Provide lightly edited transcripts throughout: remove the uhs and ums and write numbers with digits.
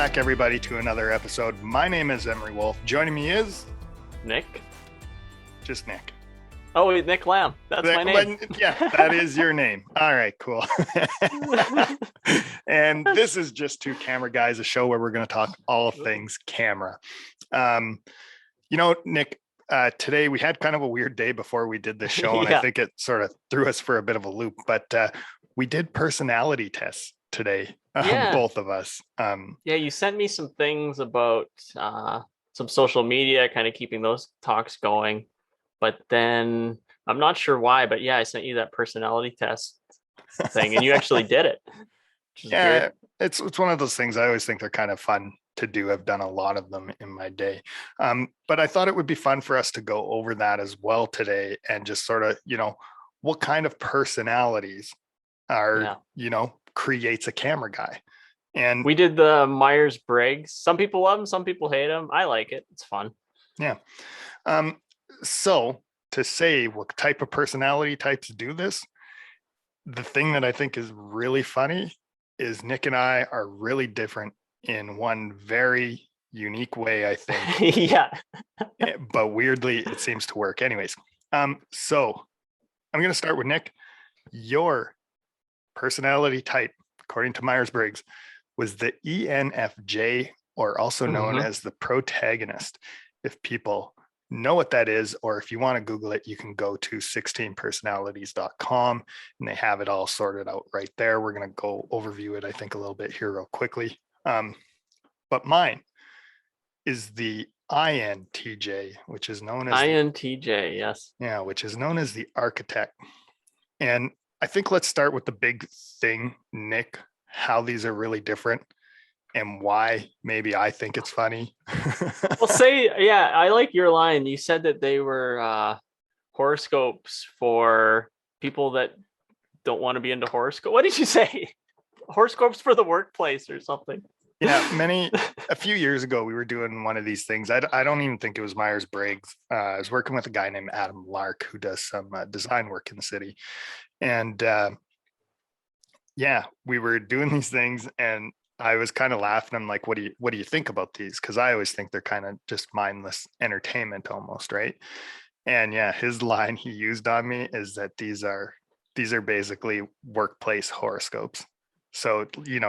back, everybody, to another episode. My name is Emery Wolf. Joining me is Nick. just Nick. Oh, wait, Nick Lamb. That's my name. Yeah, that is your name. All right, cool. And this is just Two Camera Guys, a show where we're going to talk all things camera. Nick, today we had kind of a weird day before we did this show, and I think it sort of threw us for a bit of a loop, but we did personality tests today, both of us. Yeah, you sent me some things about some social media, kind of keeping those talks going. But then I'm not sure why, but yeah, I sent you that personality test thing, and you actually did it. Yeah, weird. It's one of those things. I always think they're kind of fun to do. I've done a lot of them in my day. But I thought it would be fun for us to go over that as well today and just sort of, what kind of personalities are, creates a camera guy. And we did the Myers-Briggs. Some people love them, some people hate them. I like it. It's fun. Yeah. So to say what type of personality types do this, the thing that I think is really funny is Nick and I are really different in one very unique way, I think. Yeah. But weirdly, it seems to work. Anyways, so I'm going to start with Nick. Your personality type, according to Myers-Briggs, was the ENFJ, or also known as the protagonist. If people know what that is, or if you want to Google it, you can go to 16personalities.com and they have it all sorted out right there. We're going to go overview it, I think, a little bit here real quickly. But mine is the INTJ, which is known as INTJ, yes. Yeah, which is known as the architect. And I think let's start with the big thing, Nick, how these are really different and why maybe I think it's funny. I like your line. You said that they were horoscopes for people that don't want to be into horoscope. What did you say? Horoscopes for the workplace or something? Yeah, a few years ago, we were doing one of these things. I don't even think it was Myers-Briggs. I was working with a guy named Adam Lark who does some design work in the city. And we were doing these things and I was kind of laughing. I'm like, what do you think about these? Because I always think they're kind of just mindless entertainment almost, right? And yeah, his line he used on me is that these are basically workplace horoscopes. So,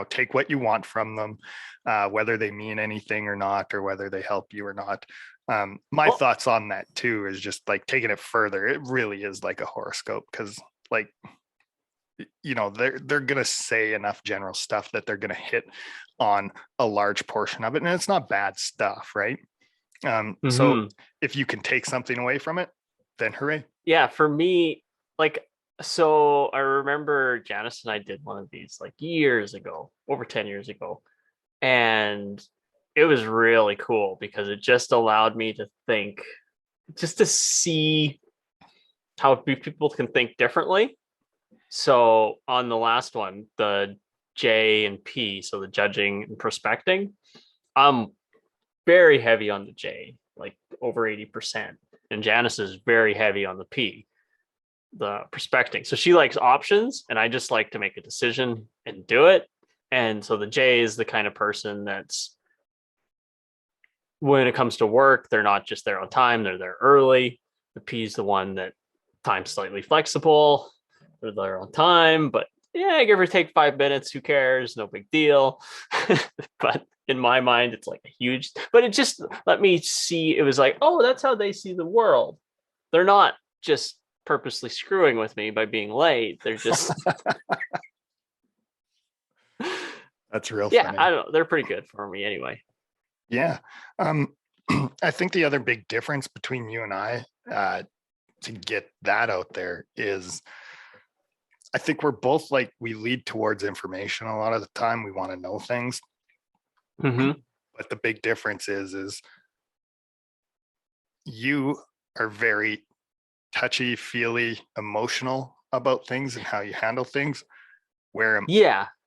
take what you want from them, whether they mean anything or not, or whether they help you or not. My thoughts on that too is just like taking it further. It really is like a horoscope because like, they're going to say enough general stuff that they're going to hit on a large portion of it. And it's not bad stuff, right? So if you can take something away from it, then hooray. Yeah, for me, so I remember Janice and I did one of these like years ago, over 10 years ago. And it was really cool because it just allowed me to think, just to see how people can think differently. So on the last one, the J and P, so the judging and prospecting, I'm very heavy on the J, like over 80%. And Janice is very heavy on the P, the prospecting. So she likes options and I just like to make a decision and do it. And so the J is the kind of person that's, when it comes to work, they're not just there on time, they're there early. The P is the one that time's slightly flexible. They're there on time, but yeah, give or take 5 minutes, who cares? No big deal. But in my mind, it's like a huge, but it just let me see, it was like, oh, that's how they see the world. They're not just purposely screwing with me by being late. They're just that's real funny. Yeah, I don't know. They're pretty good for me anyway. Yeah. I think the other big difference between you and I, to get that out there, is I think we're both like, we lead towards information a lot of the time. We want to know things. But the big difference is you are very touchy, feely, emotional about things and how you handle things, where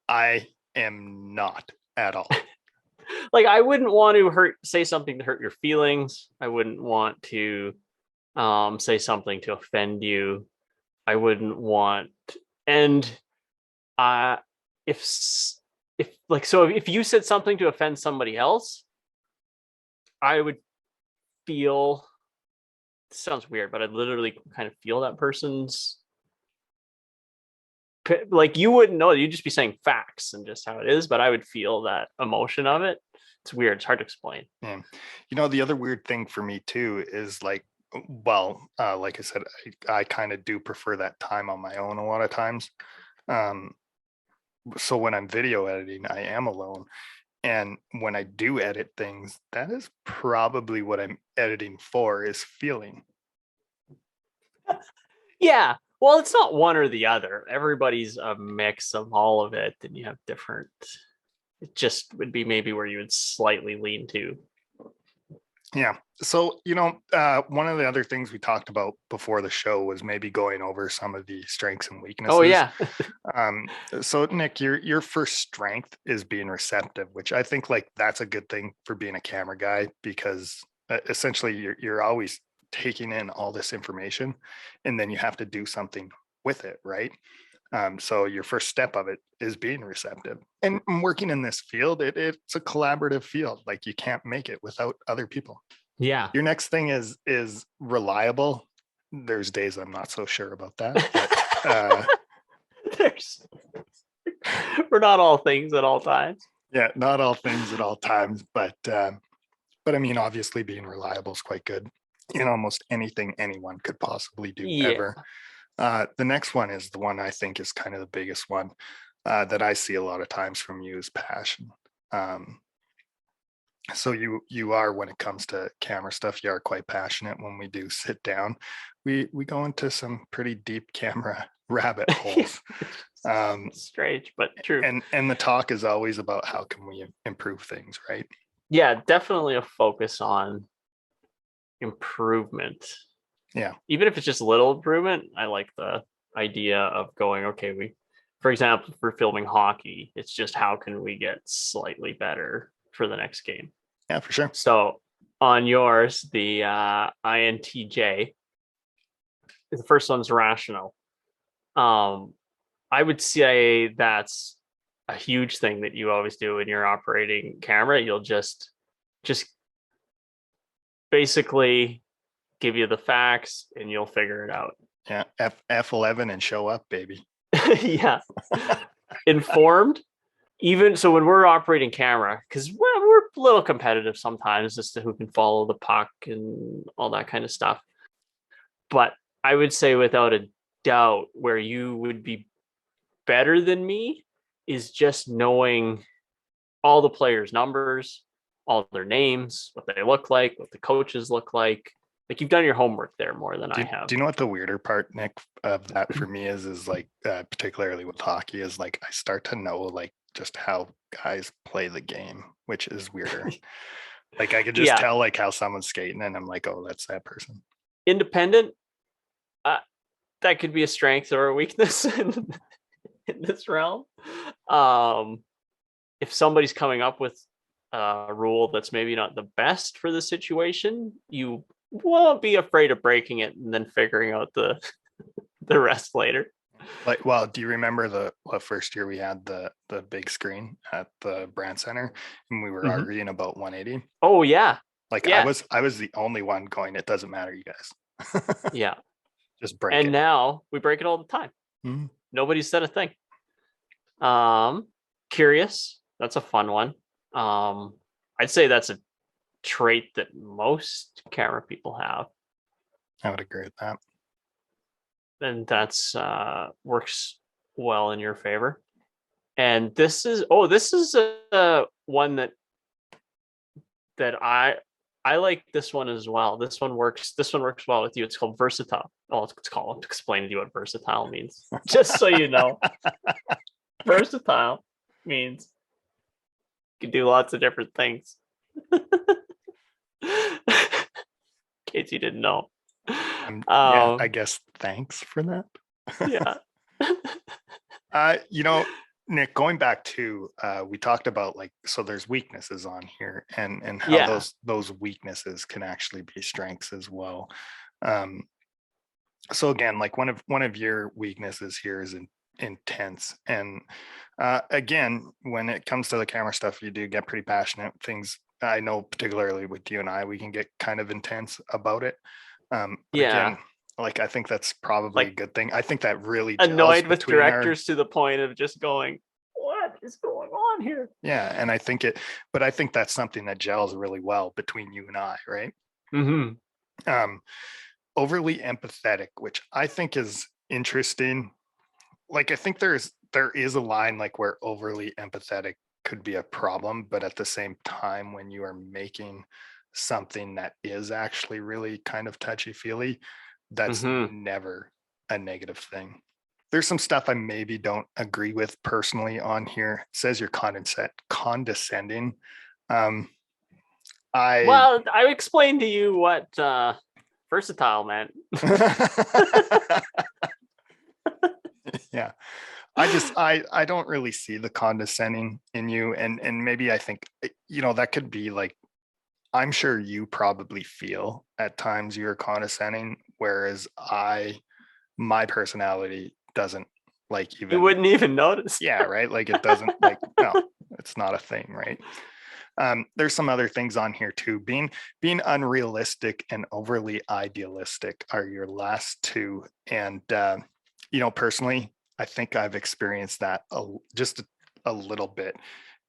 I am not at all. Like, I wouldn't want to say something to hurt your feelings. I wouldn't want to say something to offend you. I wouldn't want, and if if you said something to offend somebody else, I would feel, it sounds weird, but I'd literally kind of feel that person's, like, you wouldn't know, you'd just be saying facts and just how it is, but I would feel that emotion of it. It's weird, it's hard to explain. Yeah. You know, the other weird thing for me too is like, well, like I said, I kind of do prefer that time on my own a lot of times. Um, so when I'm video editing, I am alone. And when I do edit things, that is probably what I'm editing for, is feeling. Yeah. Well, it's not one or the other. Everybody's a mix of all of it, and you have different. It just would be maybe where you would slightly lean to. Yeah. So, you know, one of the other things we talked about before the show was maybe going over some of the strengths and weaknesses. Oh yeah. So Nick, your first strength is being receptive, which I think like that's a good thing for being a camera guy, because essentially you're always taking in all this information and then you have to do something with it, right? So your first step of it is being receptive, and working in this field, it's a collaborative field. Like you can't make it without other people. Yeah. Your next thing is reliable. There's days I'm not so sure about that, but There's we're not all things at all times. yeah, not all things at all times, but I mean, obviously being reliable is quite good in almost anything anyone could possibly do ever. The next one is the one I think is kind of the biggest one that I see a lot of times from you, is passion. So you are, when it comes to camera stuff, you are quite passionate. When we do sit down, we go into some pretty deep camera rabbit holes. Strange, but true. And the talk is always about how can we improve things, right? Yeah, definitely a focus on improvement. Yeah. Even if it's just a little improvement, I like the idea of going, okay, for example, if we're filming hockey, it's just how can we get slightly better for the next game? Yeah, for sure. So on yours, the INTJ, the first one's rational. I would say that's a huge thing that you always do when you're operating camera. You'll just basically give you the facts and you'll figure it out. Yeah, F11 and show up, baby. Yeah. Informed. Even so, when we're operating camera, because we're a little competitive sometimes as to who can follow the puck and all that kind of stuff. But I would say without a doubt, where you would be better than me is just knowing all the players' numbers, all their names, what they look like, what the coaches look like. Like, you've done your homework there more than I have. Do you know what the weirder part, Nick, of that for me is like, particularly with hockey, is like I start to know like just how guys play the game, which is weirder. Like I could just tell like how someone's skating and I'm like, oh, that's that person. Independent, that could be a strength or a weakness in this realm. If somebody's coming up with a rule that's maybe not the best for the situation, you won't be afraid of breaking it and then figuring out the rest later. Like, well, do you remember the first year we had the big screen at the brand center and we were arguing about 180? Oh yeah. Like I was the only one going, it doesn't matter, you guys. Yeah. Just break it. And now we break it all the time. Mm-hmm. Nobody said a thing. Curious. That's a fun one. I'd say that's a trait that most camera people have. I would agree with that. And that's works well in your favor. And this is a one that I like this one as well. This one works well with you. It's called versatile. Oh, it's called, to explain to you what versatile means. Just so you know. Versatile means you can do lots of different things. In case you didn't know. Yeah, I guess thanks for that. Yeah. You know, Nick, going back to we talked about like, so there's weaknesses on here and how those weaknesses can actually be strengths as well. So again, like one of your weaknesses here is intense. And again, when it comes to the camera stuff, you do get pretty passionate. Things I know, particularly with you and I, we can get kind of intense about it. But Yeah. again, like I think that's probably a Like good thing. I think that really gels annoyed with between our directors to the point of just going, what is going on here? yeah, and I think it, but I think that's something that gels really well between you and I, right? Mm-hmm. Um, overly empathetic, which I think is interesting. Like I think there is a line like where overly empathetic could be a problem, but at the same time, when you are making something that is actually really kind of touchy feely, that's Mm-hmm. never a negative thing. There's some stuff I maybe don't agree with personally on here. It says you're condescending. Um, I Well, I explained to you what versatile meant. yeah, I don't really see the condescending in you, and maybe I think that could be like I'm sure you probably feel at times you're condescending, whereas my personality doesn't like You even wouldn't even notice. yeah, right, like it doesn't like no, it's not a thing, right? There's some other things on here too. Being unrealistic and overly idealistic are your last two. And personally, I think I've experienced that just a little bit.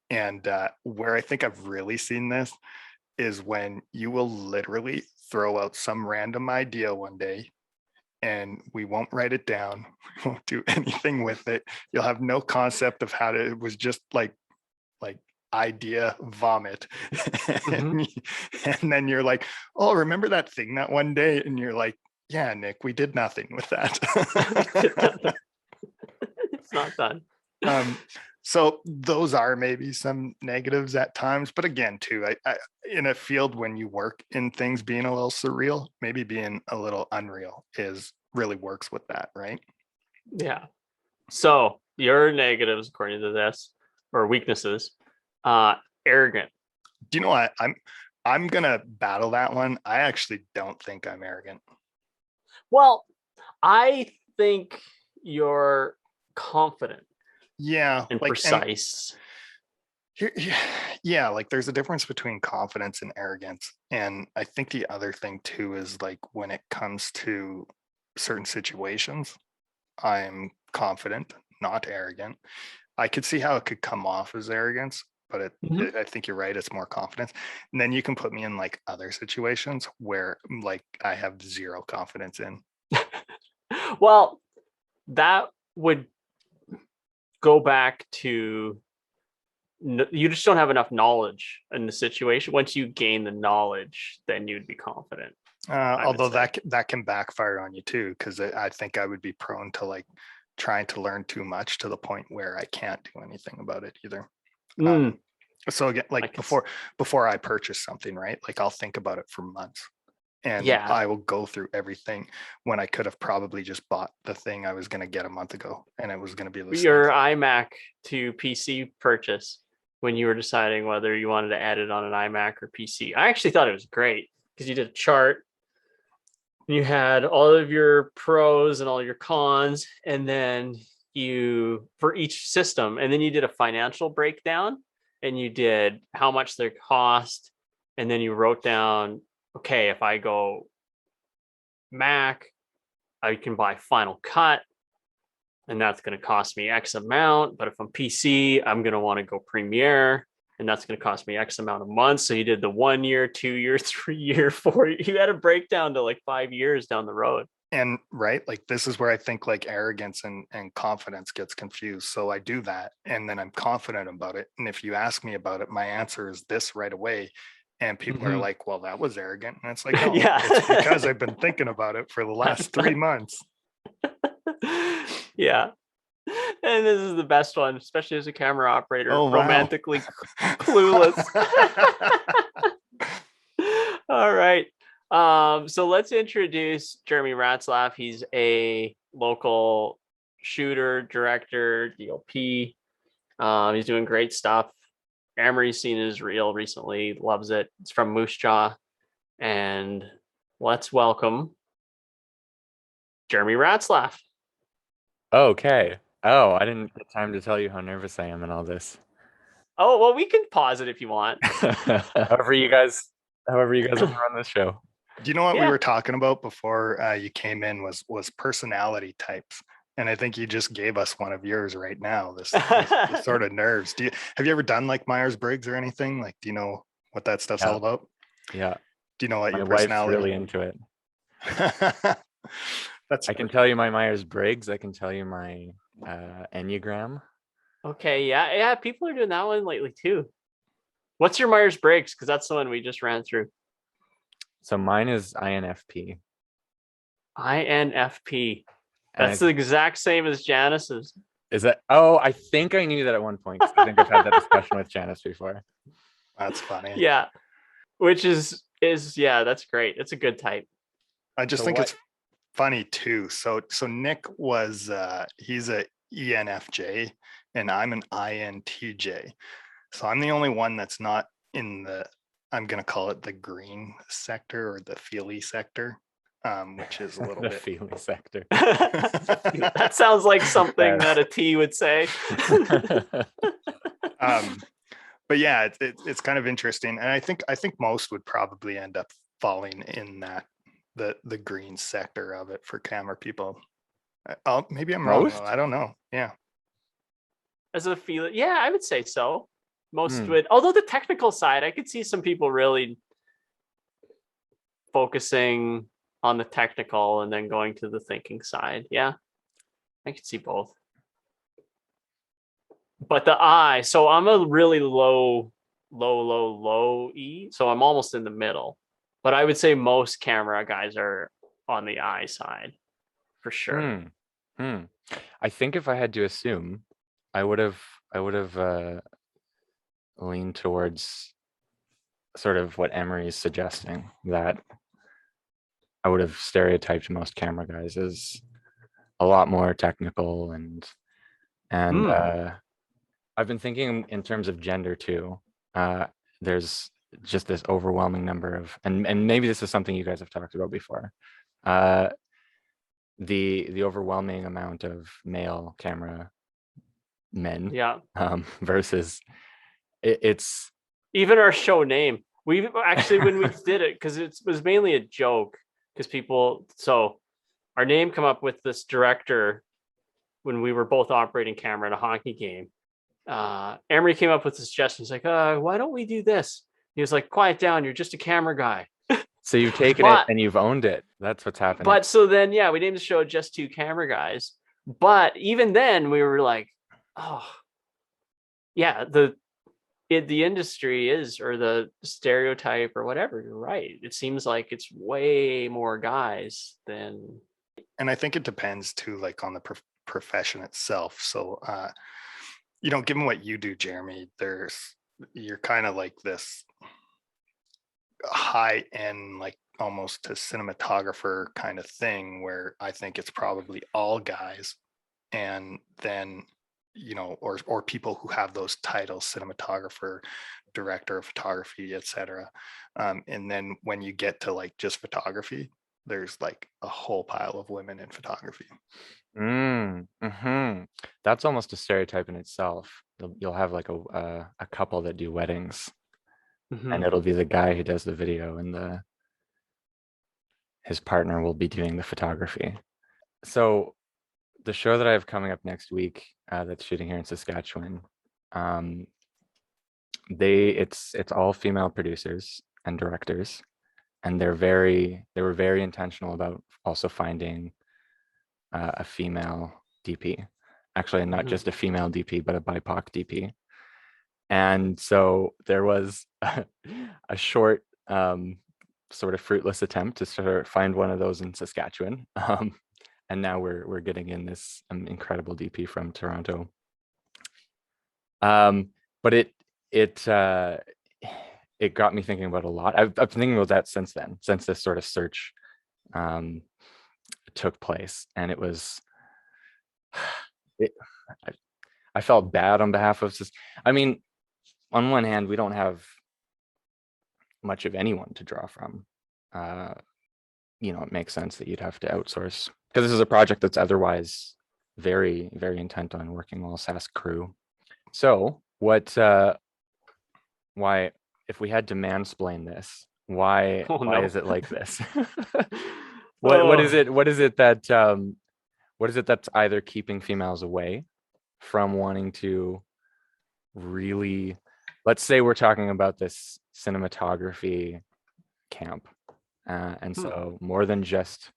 And where I think I've really seen this is when you will literally throw out some random idea one day and we won't write it down. We won't do anything with it. You'll have no concept of how to, it was just like idea vomit. Mm-hmm. And then you're like, oh, remember that thing that one day? And you're like, yeah, Nick, we did nothing with that. It's not done. So those are maybe some negatives at times, but again, too, I in a field when you work in things being a little surreal, maybe being a little unreal is really works with that, right? Yeah. So your negatives, according to this, or weaknesses, uh, arrogant. Do you know what? I'm gonna battle that one. I actually don't think I'm arrogant. Well, I think you're confident Yeah, and like and precise. here, yeah, like there's a difference between confidence and arrogance. And I think the other thing too is like when it comes to certain situations, I'm confident, not arrogant. I could see how it could come off as arrogance, but Mhm. I think you're right. It's more confidence. And then you can put me in like other situations where like I have zero confidence in. Well, that would go back to you just don't have enough knowledge in the situation. Once you gain the knowledge, then you'd be confident, I would Although say. that can backfire on you too, because I think I would be prone to like trying to learn too much to the point where I can't do anything about it either. Mm, So again, I like could, before I purchase something, right? Like I'll think about it for months, and yeah. I will go through everything when I could have probably just bought the thing I was going to get a month ago, and it was going to be the same Your thing. iMac to PC purchase when you were deciding whether you wanted to add it on an iMac or PC. I actually thought it was great because you did a chart. You had all of your pros and all your cons, and then you for each system, and then you did a financial breakdown, and you did how much they cost, and then you wrote down, okay, if I go Mac, I can buy Final Cut, and that's going to cost me X amount. But if I'm PC, I'm going to want to go Premiere, and that's going to cost me X amount of months. So you did the 1 year, 2 year, 3 year, 4 year. You had a breakdown to like 5 years down the road. And right, like this is where I think like arrogance and confidence gets confused. So I do that, and then I'm confident about it. And if you ask me about it, my answer is this right away. And people are Mm-hmm. like, well, that was arrogant. And it's like, no, it's because Yeah. I've been thinking about it for the last 3 months. Yeah. And this is the best one, especially as a camera operator, Oh, wow. romantically clueless. All right. So let's introduce Jeremy Ratzlaff. He's a local shooter, director, DOP. He's doing great stuff. Amory's seen his reel recently, loves it. It's from Moose Jaw. And let's welcome Jeremy Ratzlaff. Okay. Oh, I didn't get time to tell you how nervous I am in all this. Oh, well, we can pause it if you want. However you guys, however you guys want to run this show. Do you know what we Yeah. were talking about before you came in was personality types, and I think you just gave us one of yours right now. This sort of nerves. Have you ever done like Myers Briggs or anything? Like, do you know what that stuff's Yeah, all about? yeah. Do you know what My your wife's personality? really into it. That's I can tell you my Myers Briggs. I can tell you my Enneagram. Okay, yeah, yeah. People are doing that one lately too. What's your Myers Briggs? Because that's the one we just ran through. So mine is INFP, INFP. and That's the exact same as Janice's. is that? Oh, I think I knew that at one point. 'Cause I think I've had that discussion with Janice before. that's funny. Yeah, which is yeah, that's great. It's a good type. I just So think what? it's funny too. So Nick was he's a ENFJ and I'm an INTJ. So I'm the only one that's not in the, I'm gonna call it the green sector or the feely sector, which is a little The bit. feeling sector. That sounds like something that a T would say. um, but yeah, it's kind of interesting, and I think most would probably end up falling in that the green sector of it for camera people. Maybe I'm wrong though. Most? I don't know. Yeah. As a feel, yeah, I would say so. Most Hmm. would, although the technical side, I could see some people really focusing on the technical and then going to the thinking side. Yeah, I could see both. But the I, so I'm a really low E. So I'm almost in the middle. But I would say most camera guys are on the I side for sure. Hmm. Hmm. I think if I had to assume, I would have I would have leaned towards sort of what Emery is suggesting, that I would have stereotyped most camera guys as a lot more technical and Hmm. I've been thinking in terms of gender too. Uh, there's just this overwhelming number of, and maybe this is something you guys have talked about before. Uh, the overwhelming amount of male camera men Yeah. versus it's Even our show name. We actually, when we did it, because it was mainly a joke, because people, so our name come up with this director when we were both operating camera in a hockey game. Emery came up with the suggestion. He's like, why don't we do this? He was like, quiet down. You're just a camera guy. so you've taken it But, and you've owned it. That's what's happening. but so then, yeah, we named the show Just Two Camera Guys. But even then, we were like, oh, yeah, the industry is, or the stereotype or whatever, you're right. It seems like it's way more guys than. And I think it depends too, like on the profession itself. So, given what you do, Jeremy, you're kind of like this high end, like almost a cinematographer kind of thing, where I think it's probably all guys, and then or people who have those titles, cinematographer, director of photography, etc. And then when you get to like just photography, there's like a whole pile of women in photography. That's almost a stereotype in itself. You'll have like a couple that do weddings, and Mhm. it'll be the guy who does the video, and the his partner will be doing the photography. So the show that I have coming up next week, that's shooting here in Saskatchewan, um, it's all female producers and directors, and they were very intentional about also finding a female DP, actually not Mhm. just a female DP but a BIPOC DP. And so there was a short sort of fruitless attempt to sort of find one of those in Saskatchewan. And now we're getting in this incredible DP from Toronto. But it got me thinking about a lot. I've been thinking about that since then, since this sort of search um, took place, and it was it, I, I felt bad on behalf of just. I mean, on one hand, we don't have much of anyone to draw from. Uh, it makes sense that you'd have to outsource because this is a project that's otherwise very, very intent on working all SAS crew. So why, if we had to mansplain this, why Oh no. is it like this? Oh. What is it that's either keeping females away from wanting to really, let's say we're talking about this cinematography camp, and so more than just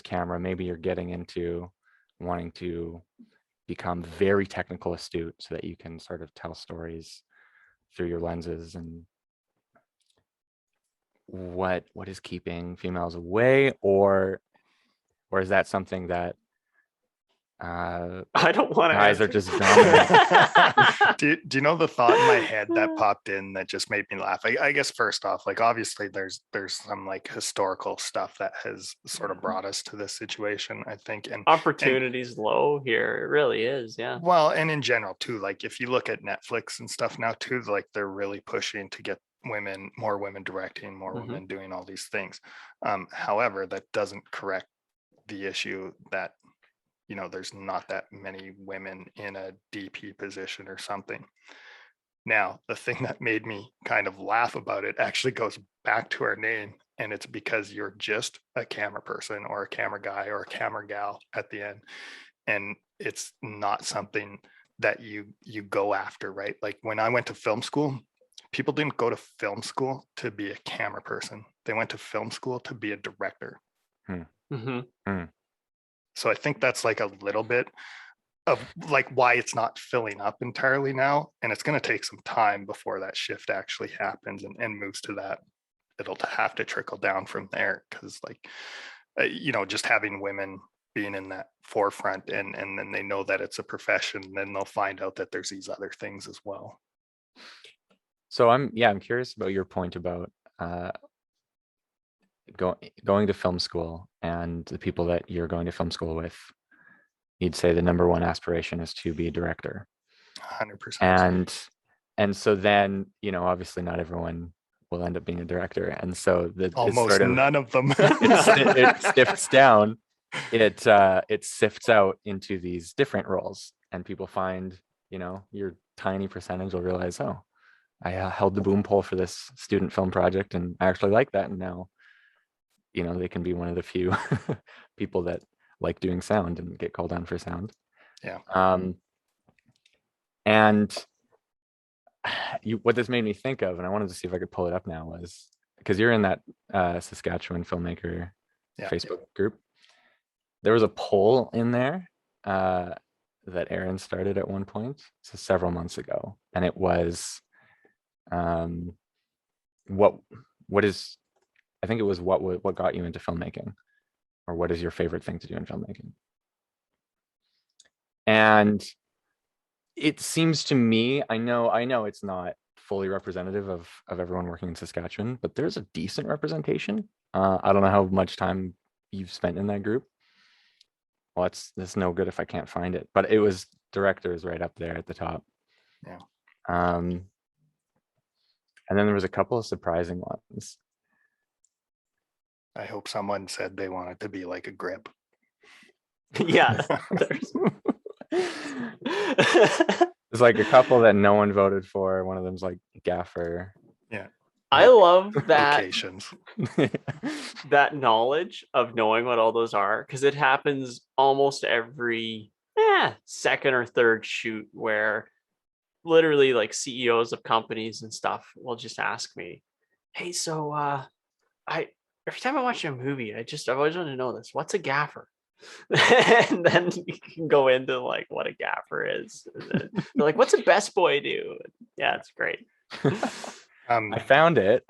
camera, maybe you're getting into wanting to become very technical astute so that you can sort of tell stories through your lenses. And what is keeping females away, or is that something that I don't want to guys answer. are just dominant? Do you know the thought in my head that popped in that just made me laugh? I guess first off, like obviously there's some like historical stuff that has sort of brought us to this situation, I think. And Opportunity's low here. It really is. Yeah. well, and in general too, like if you look at Netflix and stuff now too, like they're really pushing to get more women directing, more women doing all these things. However, that doesn't correct the issue that, you know, there's not that many women in a DP position or something. Now, the thing that made me kind of laugh about it actually goes back to our name, and it's because you're just a camera person or a camera guy or a camera gal at the end. And it's not something that you go after, right? Like when I went to film school, people didn't go to film school to be a camera person. They went to film school to be a director. So I think that's like a little bit of like why it's not filling up entirely now. And it's going to take some time before that shift actually happens and moves to that. It'll have to trickle down from there, because like, you know, just having women being in that forefront, and then they know that it's a profession, then they'll find out that there's these other things as well. So I'm curious about your point about going to film school, and the people that you're going to film school with, you'd say the number one aspiration is to be a director. 100%. And so then, you know, obviously not everyone will end up being a director, and so almost sort of, none of them. it sifts down. It sifts out into these different roles, and people find, you know, your tiny percentage will realize, oh, I held the boom pole for this student film project and I actually like that, and now, you know, they can be one of the few people that like doing sound and get called on for sound. Yeah. And what this made me think of, and I wanted to see if I could pull it up now, was because you're in that Saskatchewan filmmaker Facebook group. There was a poll in there that Aaron started at one point, so several months ago, and it was what is, I think it was what got you into filmmaking, or what is your favorite thing to do in filmmaking? And it seems to me, I know it's not fully representative of everyone working in Saskatchewan, but there's a decent representation. I don't know how much time you've spent in that group. Well, that's no good if I can't find it, but it was directors right up there at the top. Yeah. And then there was a couple of surprising ones. I hope someone said they wanted to be like a grip. Yeah. There's like a couple that no one voted for. One of them's like gaffer. Yeah. I love that Locations. that knowledge of knowing what all those are, because it happens almost every second or third shoot, where literally like CEOs of companies and stuff will just ask me, hey, so I every time I watch a movie, I've always wanted to know this. What's a gaffer? And then you can go into like what a gaffer is. They're like, what's a best boy do? Yeah, it's great. I found it.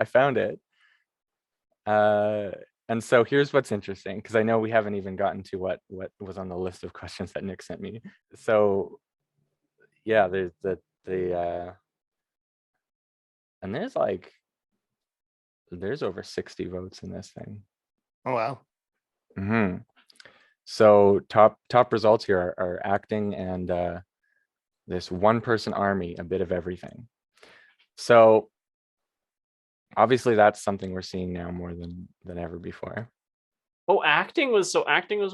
And so here's what's interesting, because I know we haven't even gotten to what was on the list of questions that Nick sent me. So yeah, there's and there's over 60 votes in this thing. Oh wow. Mm-hmm. So top results here are acting and this one person army, a bit of everything. So obviously that's something we're seeing now more than ever before. Oh, acting was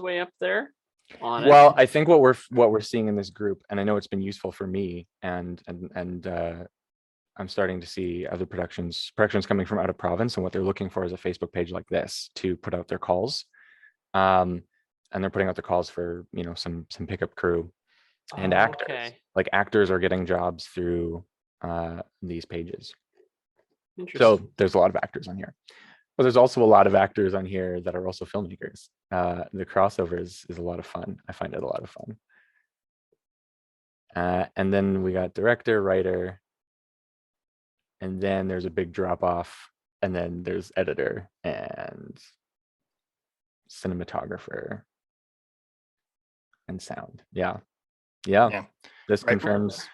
way up there. on it. Well, I think what we're seeing in this group, and I know it's been useful for me, and I'm starting to see other productions coming from out of province, and what they're looking for is a Facebook page like this to put out their calls. And they're putting out the calls for, you know, some pickup crew and actors. Okay. Like actors are getting jobs through these pages. Interesting. So there's a lot of actors on here. But there's also a lot of actors on here that are also filmmakers. The crossover is a lot of fun. I find it a lot of fun. And then we got director, writer, and then there's a big drop off, and then there's editor and cinematographer and sound. Yeah. This Right. confirms.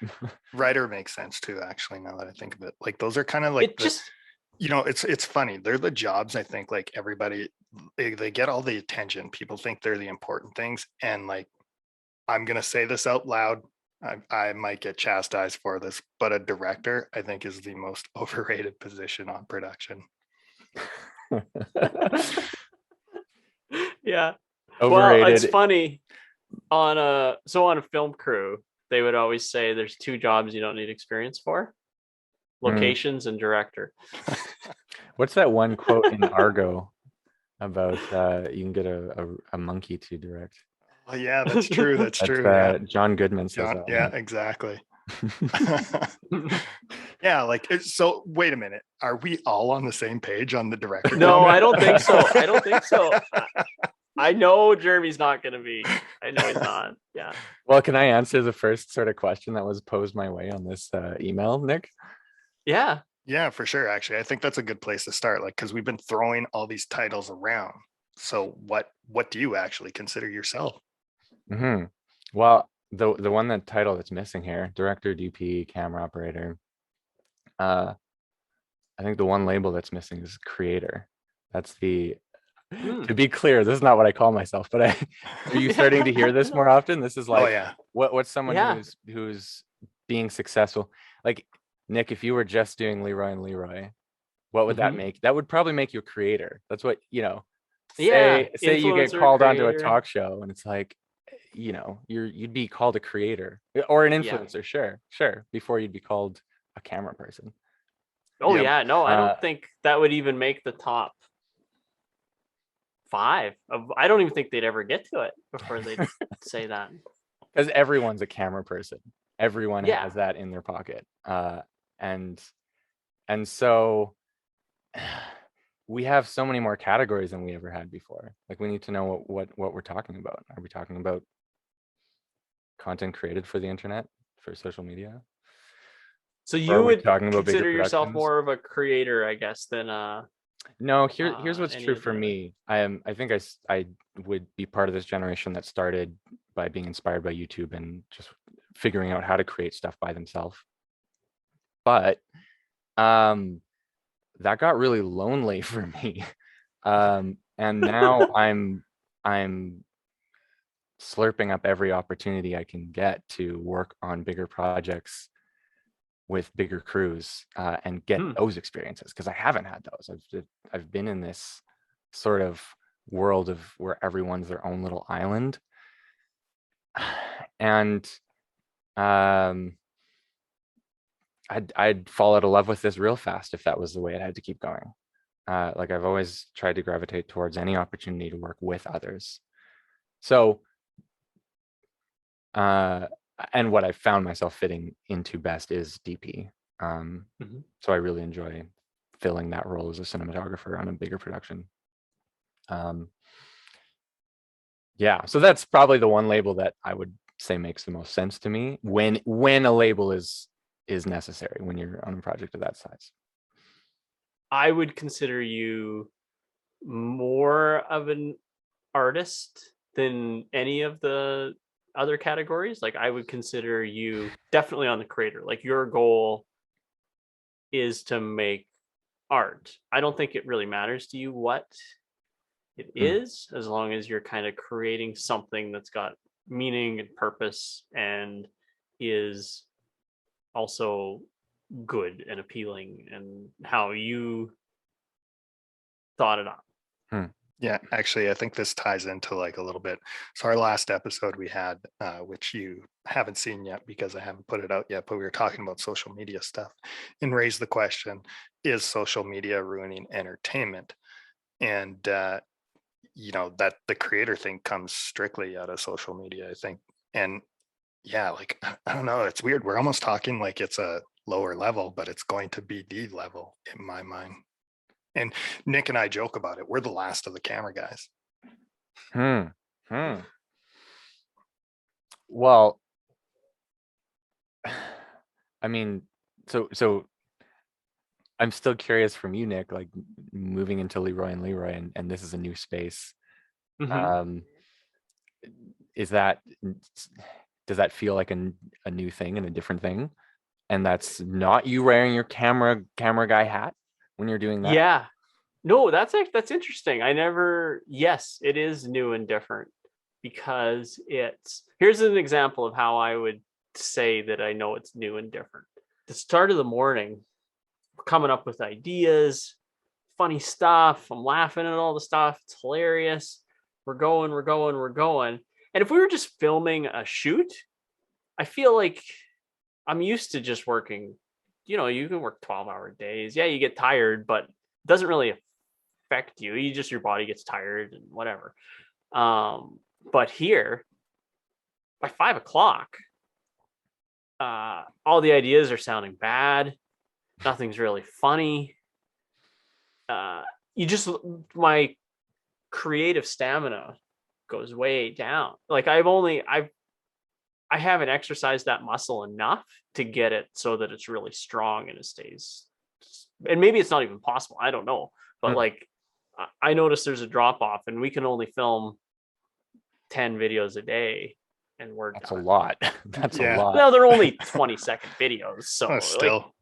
Writer makes sense too, actually, now that I think of it. Like those are kind of like you know, it's funny. They're the jobs, I think, like everybody, they get all the attention. People think they're the important things. And like, I'm gonna say this out loud. I might get chastised for this, but a director, I think, is the most overrated position on production. Yeah. Overrated. Well, it's funny. On a film crew, they would always say there's two jobs you don't need experience for: locations and director. What's that one quote in Argo about you can get a monkey to direct? Oh yeah, that's true. That's true. Yeah, John Goodman says John, that. yeah, exactly. Yeah, like so. Wait a minute. Are we all on the same page on the director? No, comment? I don't think so. I don't think so. I know Jeremy's not going to be. I know he's not. Yeah. Well, can I answer the first sort of question that was posed my way on this email, Nick? Yeah. Yeah, for sure. Actually, I think that's a good place to start. Like, because we've been throwing all these titles around. So, what do you actually consider yourself? Mm-hmm. Well, the one title that's missing here: director, DP, camera operator. I think the one label that's missing is creator. That's the. To be clear, this is not what I call myself, but are you starting to hear this more often? This is like, Oh yeah, what's someone who's being successful? Like Nick, if you were just doing Leroy and Leroy, what would that make? That would probably make you a creator. That's what, you know, say you get called onto a talk show and it's like, you know, you'd be called a creator or an influencer. Sure. Before you'd be called a camera person. Oh yeah. No, I don't think that would even make the top 5 of. I don't even think they'd ever get to it before they'd say that. Because everyone's a camera person. Everyone has that in their pocket. And so we have so many more categories than we ever had before. Like we need to know what we're talking about. Are we talking about content created for the internet, for social media? So you would consider yourself more of a creator, I guess, than no, here's what's true for me. I think I would be part of this generation that started by being inspired by YouTube and just figuring out how to create stuff by themselves. But that got really lonely for me. And now I'm slurping up every opportunity I can get to work on bigger projects with bigger crews and get those experiences, because I haven't had those. I've been in this sort of world of where everyone's their own little island, and I'd fall out of love with this real fast if that was the way it had to keep going. Like I've always tried to gravitate towards any opportunity to work with others. So and what I found myself fitting into best is DP. So I really enjoy filling that role as a cinematographer on a bigger production. Yeah, so that's probably the one label that I would say makes the most sense to me when a label is necessary when you're on a project of that size. I would consider you more of an artist than any of the other categories. Like I would consider you definitely on the creator. Like your goal is to make art. I don't think it really matters to you what it is, as long as you're kind of creating something that's got meaning and purpose and is also good and appealing and how you thought it up. Yeah, actually, I think this ties into like a little bit. So our last episode we had, which you haven't seen yet because I haven't put it out yet, but we were talking about social media stuff and raised the question, is social media ruining entertainment? And that the creator thing comes strictly out of social media, I think. And yeah, like I don't know, it's weird. We're almost talking like it's a lower level, but it's going to be the level in my mind. And Nick and I joke about it. We're the last of the camera guys. Hmm. Hmm. Well, I mean, so I'm still curious from you, Nick, like moving into Leroy and Leroy, and this is a new space. Um, is that does that feel like a new thing and a different thing? And that's not you wearing your camera guy hat when you're doing that? Yeah. No, that's interesting. I never, yes, it is new and different because here's an example of how I would say that I know it's new and different. The start of the morning, we're coming up with ideas, funny stuff. I'm laughing at all the stuff. It's hilarious. We're going. And if we were just filming a shoot, I feel like I'm used to just working. You can work 12-hour days. Yeah, you get tired, but it doesn't really affect you. Your body gets tired and whatever. But here, by 5 o'clock, all the ideas are sounding bad. Nothing's really funny. My creative stamina goes way down. Like I haven't exercised that muscle enough to get it so that it's really strong and it stays. And maybe it's not even possible. I don't know. But like, I noticed there's a drop off, and we can only film 10 videos a day, and we're That's done. a lot. That's a lot. Well, they're only 20-second videos, so Still,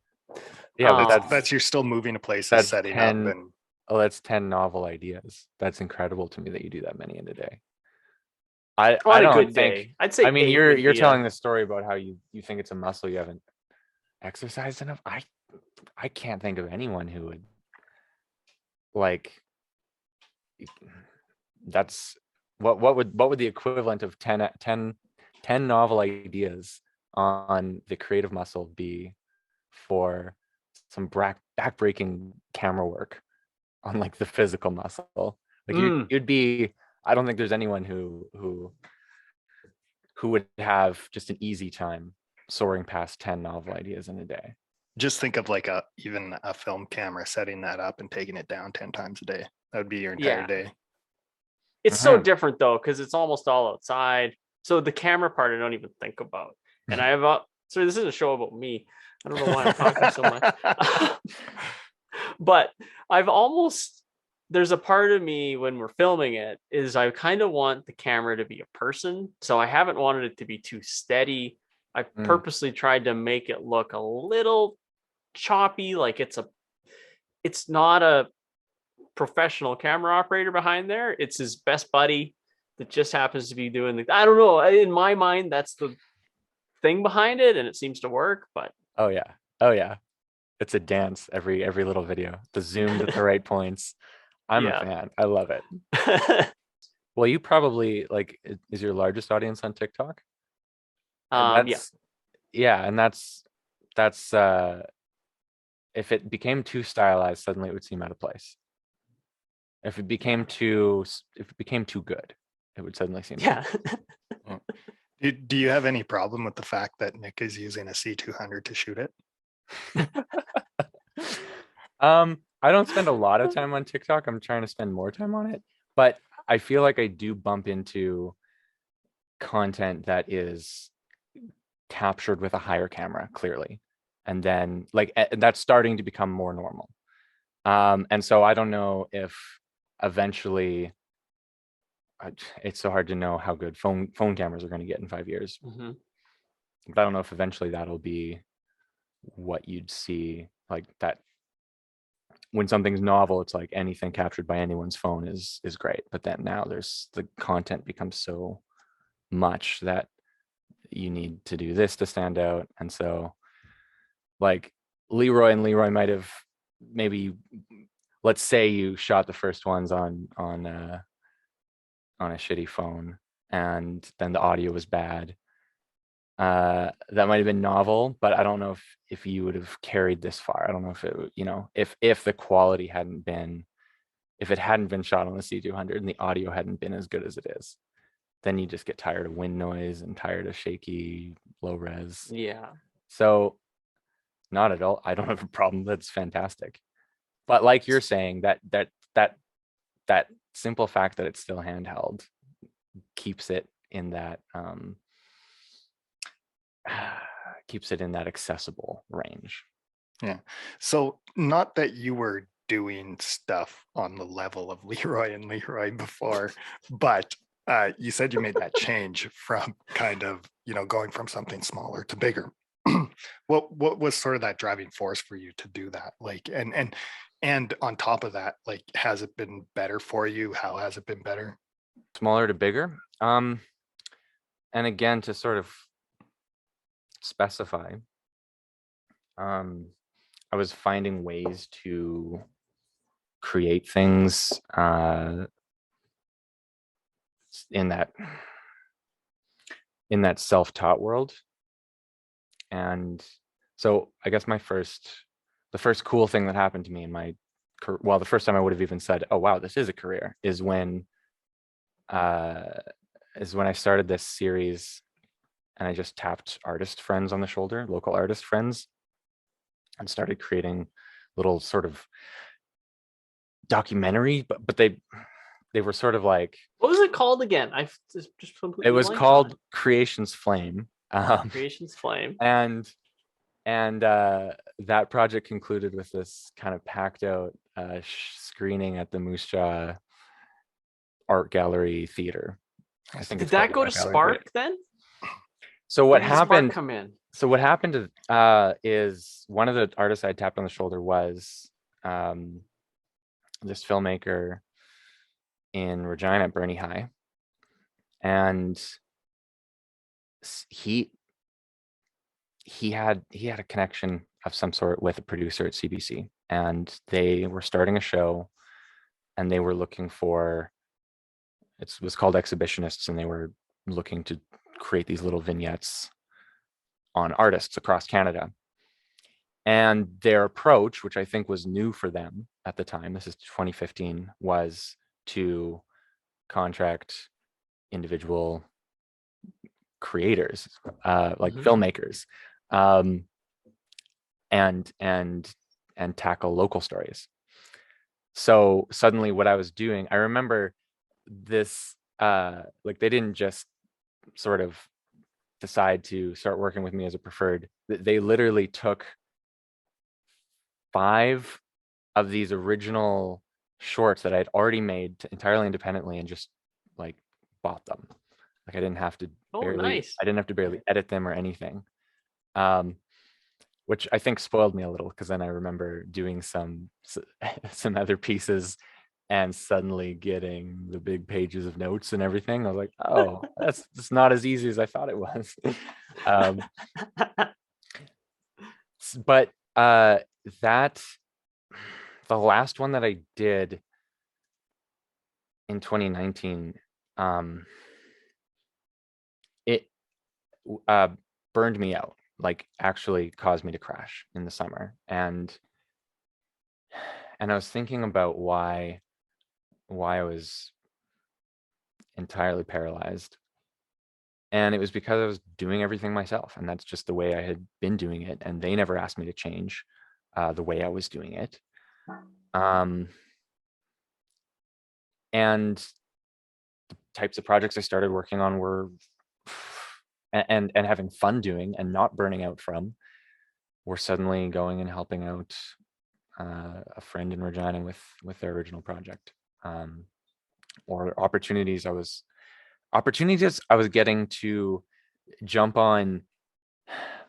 yeah, but that's you're still moving to places, that's setting 10 up, and that's 10 novel ideas. That's incredible to me that you do that many in a day. on I a don't good think, day, I'd say I mean, 8 you're would be telling the story about how you think it's a muscle you haven't exercised enough. I can't think of anyone who would like that's what would the equivalent of 10 novel ideas on the creative muscle be for some back-breaking camera work on like the physical muscle? Like you'd be, I don't think there's anyone who would have just an easy time soaring past 10 novel ideas in a day. just think of like even a film camera, setting that up and taking it down 10 times a day. That would be your entire day. It's so different though, because it's almost all outside. So the camera part I don't even think about. And I have so this is a show about me. I don't know why I'm talking so much. But there's a part of me when we're filming it is I kind of want the camera to be a person. So I haven't wanted it to be too steady. I purposely tried to make it look a little choppy, like it's not a professional camera operator behind there. It's his best buddy that just happens to be doing I don't know. In my mind, that's the thing behind it, and it seems to work. But oh yeah, it's a dance every little video. The zoomed at the right points. I'm a fan. I love it. Well, you probably like is your largest audience on TikTok? Yeah, and that's if it became too stylized, suddenly it would seem out of place. If it became too good, it would suddenly seem Do you have any problem with the fact that Nick is using a C200 to shoot it? I don't spend a lot of time on TikTok. I'm trying to spend more time on it, but I feel like I do bump into content that is captured with a higher camera, clearly, and then like that's starting to become more normal. And so I don't know if eventually it's so hard to know how good phone cameras are going to get in 5 years. I don't know if eventually that'll be what you'd see, like that when something's novel, it's like anything captured by anyone's phone is great. But then now there's the content becomes so much that you need to do this to stand out. And so like Leroy and Leroy might have maybe let's say you shot the first ones on a shitty phone, and then the audio was bad. That might have been novel, but I don't know if you would have carried this far. I don't know if it, if the quality hadn't been, if it hadn't been shot on the C200 and the audio hadn't been as good as it is, then you just get tired of wind noise and tired of shaky low res. Yeah. So not at all. I don't have a problem. That's fantastic. But like you're saying, that simple fact that it's still handheld keeps it in that keeps it in that accessible range. Yeah. So not that you were doing stuff on the level of Leroy and Leroy before, but you said you made that change from kind of, going from something smaller to bigger. What was sort of that driving force for you to do that? Like, and on top of that, like, has it been better for you? How has it been better? Smaller to bigger. And again, to sort of specify, I was finding ways to create things in that self-taught world. And so I guess the first cool thing that happened to me in my career, well, the first time I would have even said, oh wow, this is a career, is when I started this series and I just tapped artist friends on the shoulder, local artist friends, and started creating little sort of documentary, but they were sort of like, what was it called again? I've just completely it was blanked called on it. Creation's Flame. Creation's Flame. And that project concluded with this kind of packed out screening at the Moose Jaw Art Gallery Theater. I think Did that go to Spark then? So what Where did Spark happened? come in? So what happened is one of the artists I tapped on the shoulder was this filmmaker in Regina, Bernie High, and he had a connection of some sort with a producer at CBC, and they were starting a show, and they were looking for, it was called Exhibitionists, and they were looking to create these little vignettes on artists across Canada. And their approach, which I think was new for them at the time, this is 2015, was to contract individual creators, like filmmakers, and tackle local stories. So suddenly what I was doing, I remember this, like, they didn't just sort of decide to start working with me as a preferred. They literally took 5 of these original shorts that I had already made entirely independently and just like bought them. Like I didn't have to barely edit them or anything. Which I think spoiled me a little, because then I remember doing some other pieces and suddenly getting the big pages of notes and everything. I was like, oh, that's not as easy as I thought it was. But the last one that I did in 2019, it burned me out, like actually caused me to crash in the summer. And I was thinking about why I was entirely paralyzed. And it was because I was doing everything myself, and that's just the way I had been doing it. And they never asked me to change the way I was doing it. And the types of projects I started working on were and having fun doing and not burning out from, were suddenly going and helping out a friend in Regina with their original project, or opportunities I was getting to jump on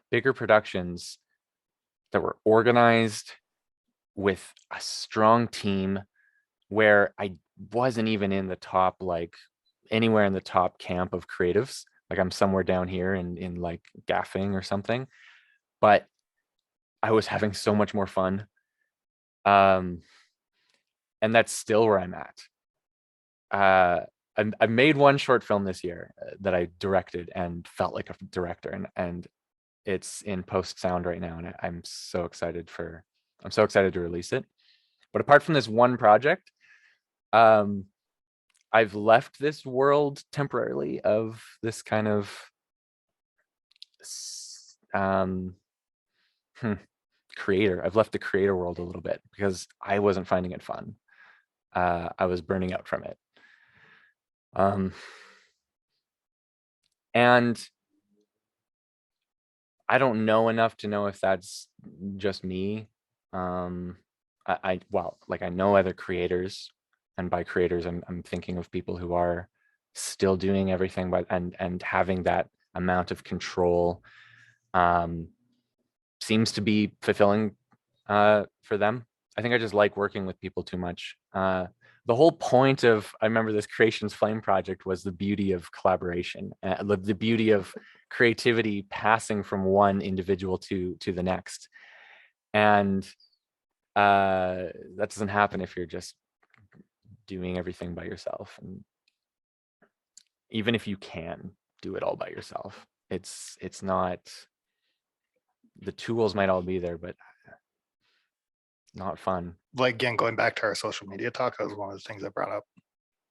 bigger productions that were organized with a strong team, where I wasn't even in the top, like anywhere in the top camp of creatives. Like I'm somewhere down here in like gaffing or something, but I was having so much more fun. and that's still where I'm at. I made one short film this year that I directed and felt like a director, and it's in post sound right now, and I'm so excited to release it. But apart from this one project, I've left this world temporarily of this kind of creator. I've left the creator world a little bit because I wasn't finding it fun. I was burning out from it. And I don't know enough to know if that's just me. Well, like I know other creators, and by creators, I'm thinking of people who are still doing everything, but and having that amount of control seems to be fulfilling for them. I think I just like working with people too much. The whole point of, I remember this Creations Flame project was the beauty of collaboration, the beauty of creativity passing from one individual to the next. And that doesn't happen if you're just doing everything by yourself. And even if you can do it all by yourself, it's not, the tools might all be there, but not fun. Like, again, going back to our social media talk, that was one of the things I brought up.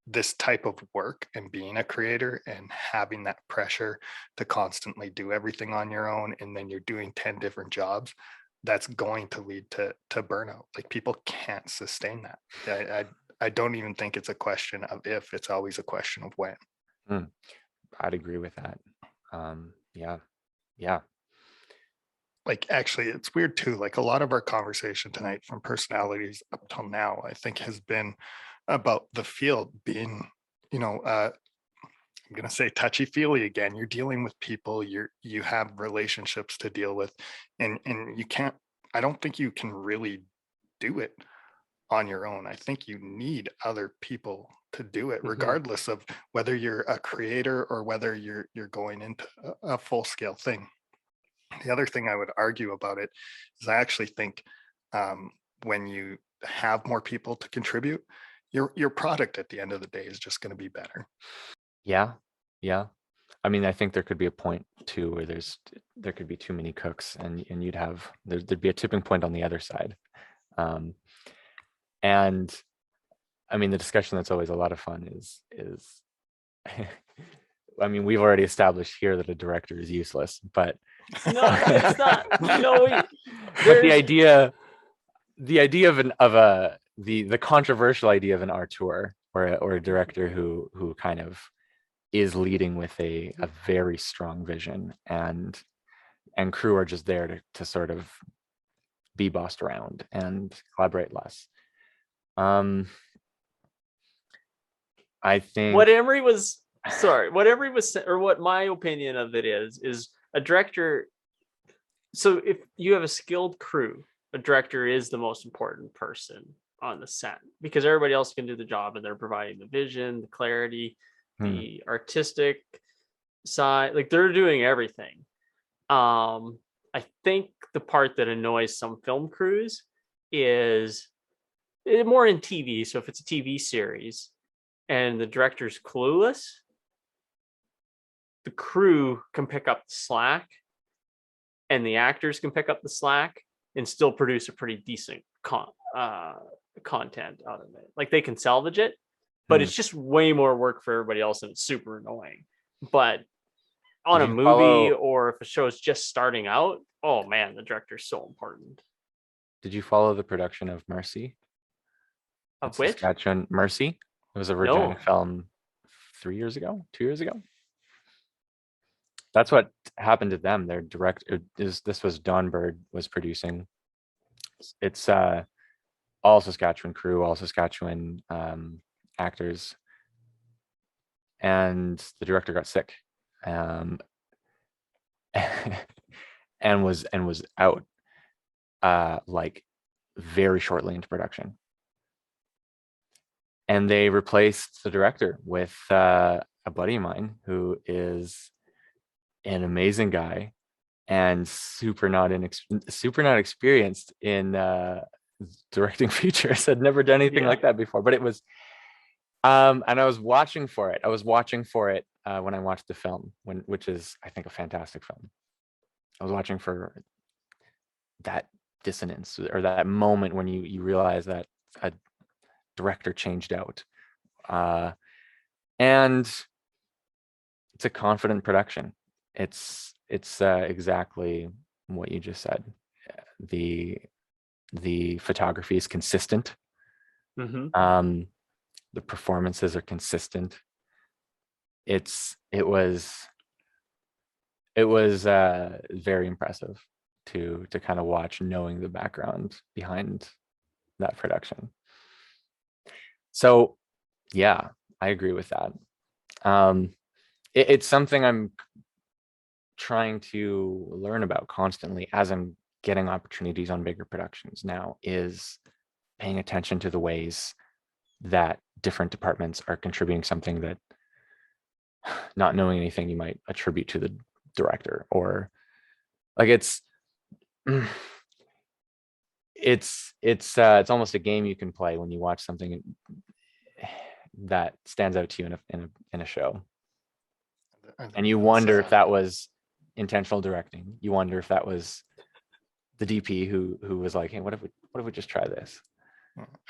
This type of work and being a creator and having that pressure to constantly do everything on your own, and then you're doing 10 different jobs, that's going to lead to burnout. Like, people can't sustain that. I don't even think it's a question of if, it's always a question of when. I'd agree with that. Yeah. Like, actually, it's weird too. Like, a lot of our conversation tonight from personalities up till now, I think, has been about the field being, I'm going to say touchy feely again. You're dealing with people, you have relationships to deal with, and you can't, I don't think you can really do it on your own. I think you need other people to do it, regardless of whether you're a creator or whether you're going into a full scale thing. The other thing I would argue about it is I actually think when you have more people to contribute, your product at the end of the day is just going to be better. Yeah. I mean, I think there could be a point too where there could be too many cooks, and there'd be a tipping point on the other side. And I mean, the discussion that's always a lot of fun is I mean, we've already established here that a director is useless, but no, it's not. But the idea of the controversial idea of an auteur or a director who kind of is leading with a very strong vision, and crew are just there to sort of be bossed around and collaborate less. I think what Emery was or what my opinion of it is a director. So if you have a skilled crew, a director is the most important person on the set, because everybody else can do the job, and they're providing the vision, the clarity, the artistic side. Like, they're doing everything. I think the part that annoys some film crews is more in TV. So if it's a TV series and the director's clueless, the crew can pick up the slack, and the actors can pick up the slack and still produce a pretty decent content out of it. Like, they can salvage it, but it's just way more work for everybody else, and it's super annoying. But on a movie or if a show is just starting out, oh man, the director's so important. Did you follow the production of Mercy? Of which? Saskatchewan. Mercy. It was a Regina film 2 years ago. That's what happened to them. Their director this was Don Bird was producing. It's all Saskatchewan crew, all Saskatchewan actors, and the director got sick, and was out like very shortly into production. And they replaced the director with a buddy of mine who is an amazing guy and super not experienced in directing features. I'd never done anything like that before, but it was, and I was watching for it. When I watched the film, which is, I think, a fantastic film. I was watching for that dissonance, or that moment when you realize that a director changed out. And it's a confident production. It's exactly what you just said. The photography is consistent. Mm-hmm. The performances are consistent. It was very impressive to kind of watch, knowing the background behind that production. So yeah, I agree with that. It's something I'm trying to learn about constantly as I'm getting opportunities on bigger productions now, is paying attention to the ways that different departments are contributing something that, not knowing anything, you might attribute to the director, or like it's almost a game you can play when you watch something that stands out to you in a show, and you wonder if that was intentional directing. You wonder if that was the DP who was like, hey, what if we just try this?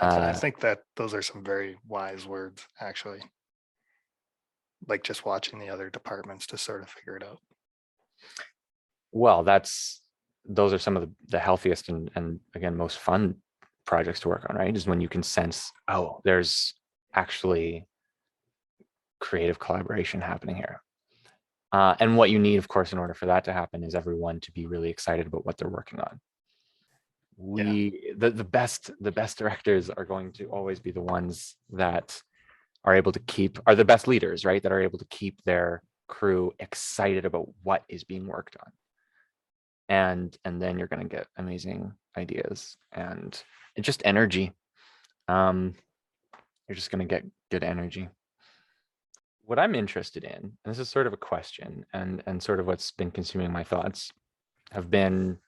I think that those are some very wise words, actually. Like just watching the other departments to sort of figure it out. Well, those are some of the healthiest and again, most fun projects to work on, right? Is when you can sense, oh, there's actually creative collaboration happening here. And what you need, of course, in order for that to happen, is everyone to be really excited about what they're working on. The best directors are going to always be the ones that are able to are the best leaders, right? That are able to keep their crew excited about what is being worked on. And then you're going to get amazing ideas and just energy. You're just going to get good energy. What I'm interested in, and this is sort of a question, and sort of what's been consuming my thoughts, have been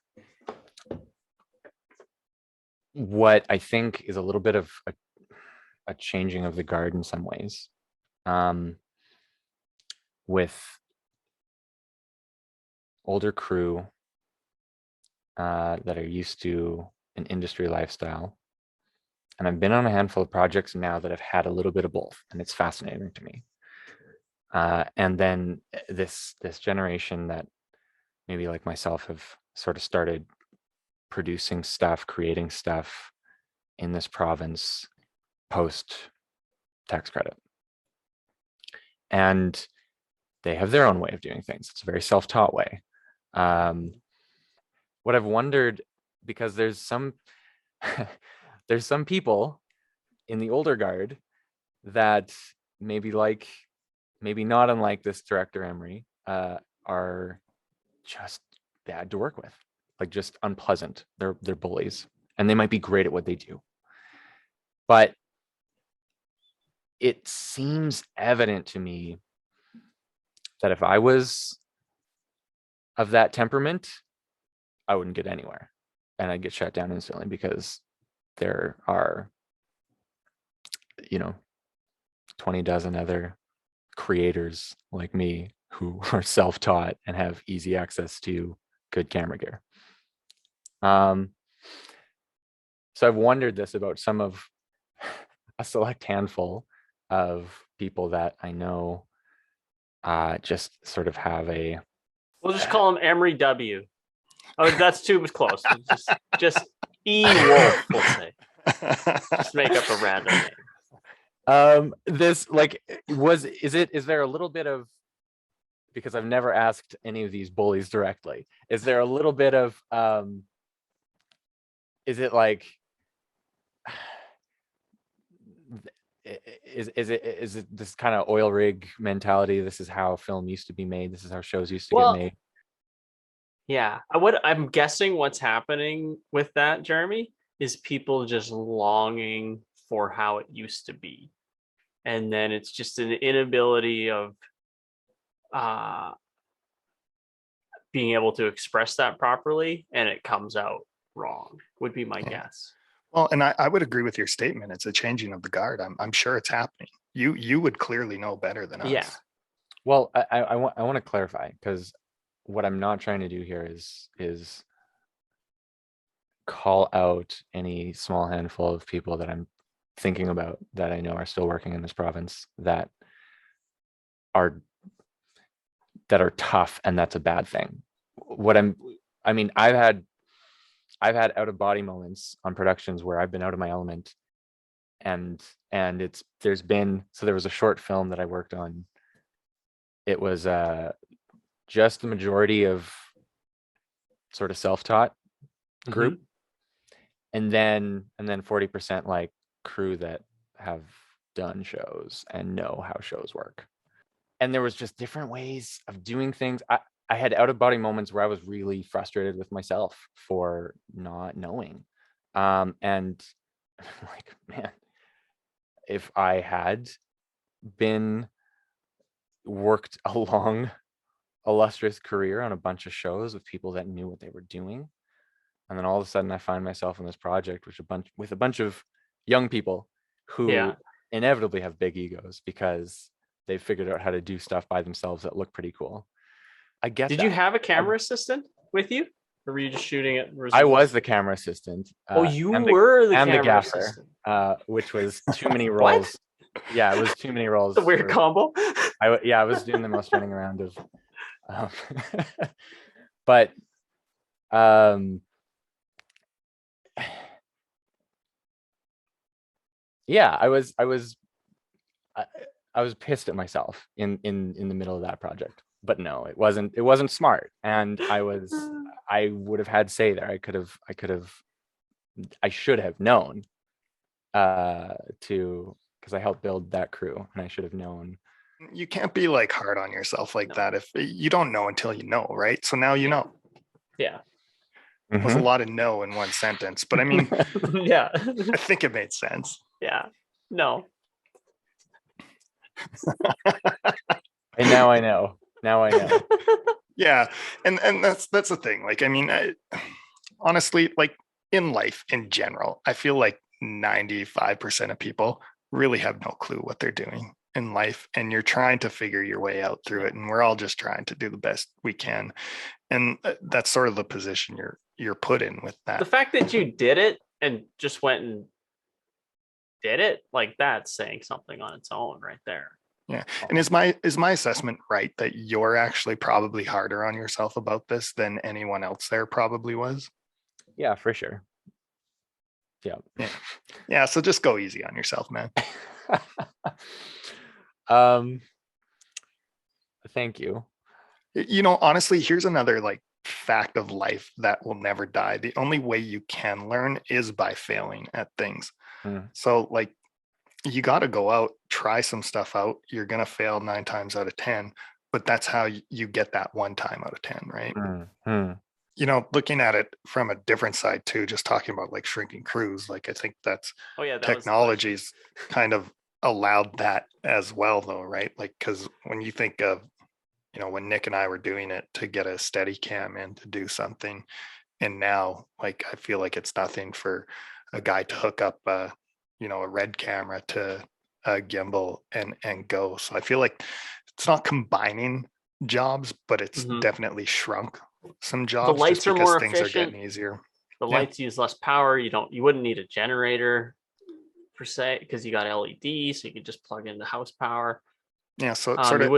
what I think is a little bit of a changing of the guard in some ways, with older crew that are used to an industry lifestyle. And I've been on a handful of projects now that have had a little bit of both, and it's fascinating to me. And then this generation that maybe like myself have sort of started producing stuff, creating stuff in this province post tax credit. And they have their own way of doing things. It's a very self-taught way. What I've wondered, because there's some people in the older guard that maybe not unlike this director Emery, are just bad to work with, like just unpleasant. They're bullies, and they might be great at what they do, but it seems evident to me that if I was of that temperament, I wouldn't get anywhere, and I'd get shut down instantly, because there are 20 dozen other creators like me who are self-taught and have easy access to good camera gear. So I've wondered this about some of a select handful of people that I know, just sort of have a. We'll just call him Emery W. Oh, that's too close. Just E Wolf, we'll say. Just make up a random name. This is there a little bit of, because I've never asked any of these bullies directly, is there a little bit of is it like, is it this kind of oil rig mentality? This is how film used to be made. This is how shows used to get made. Yeah, I'm guessing what's happening with that, Jeremy, is people just longing for how it used to be, and then it's just an inability of being able to express that properly, and it comes out wrong, would be my guess. Well, and I would agree with your statement. It's a changing of the guard. I'm sure it's happening. You would clearly know better than Yeah. us. Well, I want to clarify, because what I'm not trying to do here is call out any small handful of people that I'm thinking about that I know are still working in this province are tough, and that's a bad thing. I mean, I've had out of body moments on productions where I've been out of my element, and there was a short film that I worked on. It was just the majority of sort of self-taught group, and then 40% like crew that have done shows and know how shows work. And there was just different ways of doing things. I had out of body moments where I was really frustrated with myself for not knowing. And like, man, if I had been worked a long, illustrious career on a bunch of shows with people that knew what they were doing, and then all of a sudden I find myself in this project with a bunch of young people who inevitably have big egos because they've figured out how to do stuff by themselves that look pretty cool. I get Did that. you have a camera assistant with you, or were you just shooting it? I was the camera assistant. You were the camera gaffer, assistant. which was too many roles. Yeah, it was too many roles. It's a weird combo. I was doing the most running around of, but yeah, I was pissed at myself in the middle of that project. But no, it wasn't smart, and I would have had say there. I should have known because I helped build that crew, and I should have known. You can't be like hard on yourself like that if you don't know until you know, right? So now you know. Yeah. There's a lot of no in one sentence, but I mean, yeah, I think it made sense. Yeah. No. And now I know. Yeah, and that's the thing. Like, I mean, honestly, like in life in general, I feel like 95% of people really have no clue what they're doing in life, and you're trying to figure your way out through it, and we're all just trying to do the best we can, and that's sort of the position you're put in with that. The fact that you did it and just went and did it, like, that's saying something on its own right there. Yeah. And is my assessment right that you're actually probably harder on yourself about this than anyone else there probably was? Yeah, for sure. Yeah, so just go easy on yourself, man. Thank you. You know, honestly, here's another like fact of life that will never die. The only way you can learn is by failing at things. So like, you got to go out, try some stuff out. You're going to fail 9 times out of 10, but that's how you get that 1 time out of 10, right? You know, looking at it from a different side too, just talking about like shrinking crews, like I think that's technology's kind of allowed that as well though, right? Like, because when you think of, you know, when Nick and I were doing it to get a steady cam in to do something, and now like I feel like it's nothing for a guy to hook up a red camera to a gimbal and go. So I feel like it's not combining jobs, but it's definitely shrunk some jobs. The lights are more efficient. Things are getting easier. The lights use less power. You wouldn't need a generator per se because you got LED, so you could just plug in the house power. Yeah, so it sort of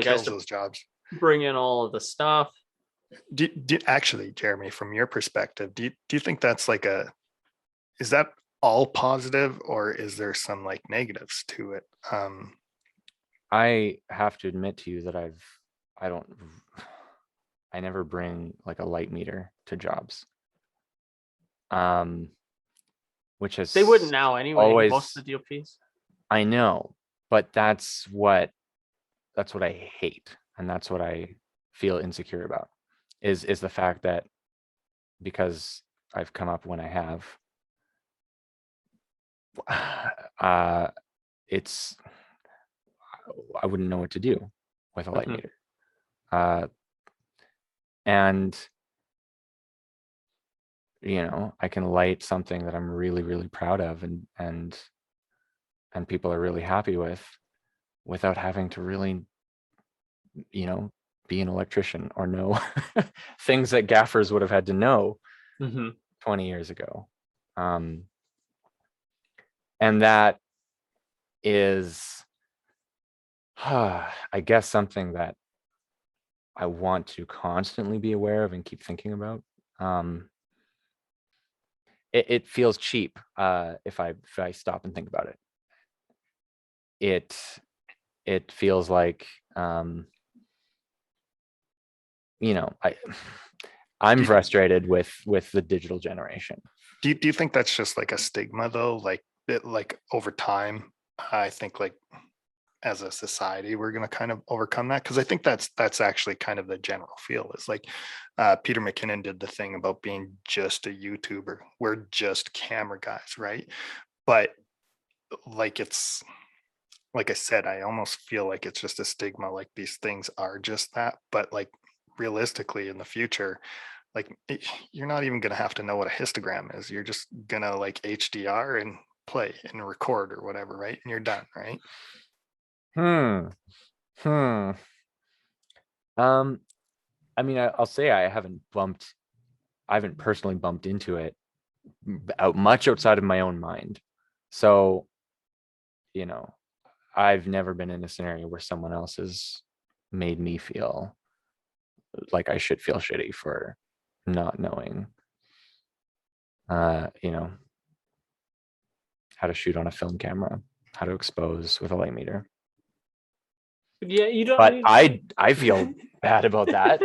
kills those jobs. Bring in all of the stuff. Do actually, Jeremy, from your perspective, do you think that's like is that all positive, or is there some like negatives to it? I have to admit to you that I never bring like a light meter to jobs. Which is, they wouldn't now anyway, most of the DOPs. I know, but that's what I hate, and that's what I feel insecure about is the fact that because I've come up when I have, it's, I wouldn't know what to do with a light meter. And I can light something that I'm really, really proud of and people are really happy with without having to really, be an electrician or know things that gaffers would have had to know 20 years ago. And that is, I guess, something that I want to constantly be aware of and keep thinking about. It feels cheap if I stop and think about it. It feels like I'm frustrated with the digital generation. Do you think that's just like a stigma though? Like over time, I think like as a society, we're going to kind of overcome that. Cause I think that's actually kind of the general feel is like Peter McKinnon did the thing about being just a YouTuber. We're just camera guys, right? But like it's like I said, I almost feel like it's just a stigma, like these things are just that. But like realistically in the future, like you're not even gonna have to know what a histogram is. You're just gonna like HDR and play and record or whatever, right? And you're done, right? I mean, I'll say I haven't personally bumped into it much outside of my own mind. So, I've never been in a scenario where someone else has made me feel like I should feel shitty for not knowing, how to shoot on a film camera, how to expose with a light meter. Yeah, you don't. But I feel bad about that.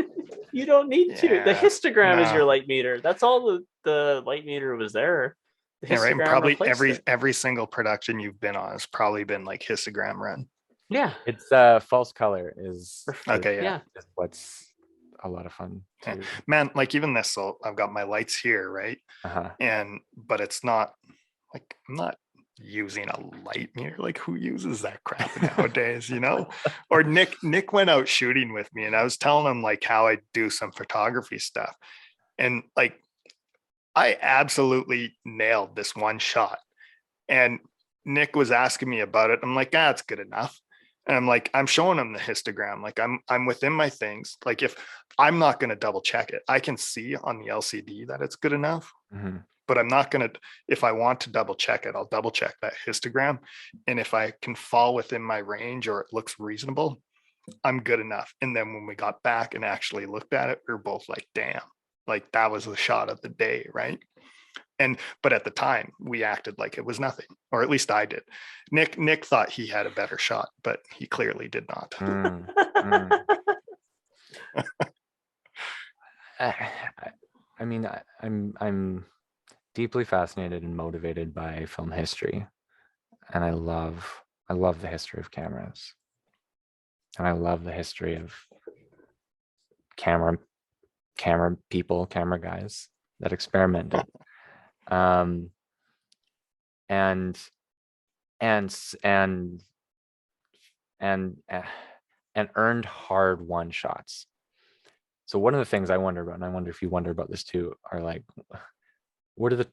You don't need to. The histogram is your no. light meter. That's all the light meter was there. The Yeah, right. And histogram probably replaced it. every single production you've been on has probably been like histogram run. Yeah. It's false color is Okay, Yeah. is what's a lot of fun Yeah. too. Man, like even this, so I've got my lights here, right? But it's not like I'm not using a light meter. Like who uses that crap nowadays, Or Nick went out shooting with me and I was telling him like how I do some photography stuff. And like I absolutely nailed this one shot. And Nick was asking me about it. I'm like, it's good enough. And I'm like, I'm showing him the histogram. Like I'm within my things. Like if I'm not going to double check it, I can see on the LCD that it's good enough. But I'm not going to, if I want to double check it, I'll double check that histogram. And if I can fall within my range or it looks reasonable, I'm good enough. And then when we got back and actually looked at it, we were both like, damn, like that was the shot of the day. Right. But at the time we acted like it was nothing, or at least I did. Nick thought he had a better shot, but he clearly did not. I mean, I'm deeply fascinated and motivated by film history, and I love the history of cameras, and I love the history of camera people, camera guys that experimented, and earned hard won shots. So one of the things I wonder about, and I wonder if you wonder about this too, are like, what is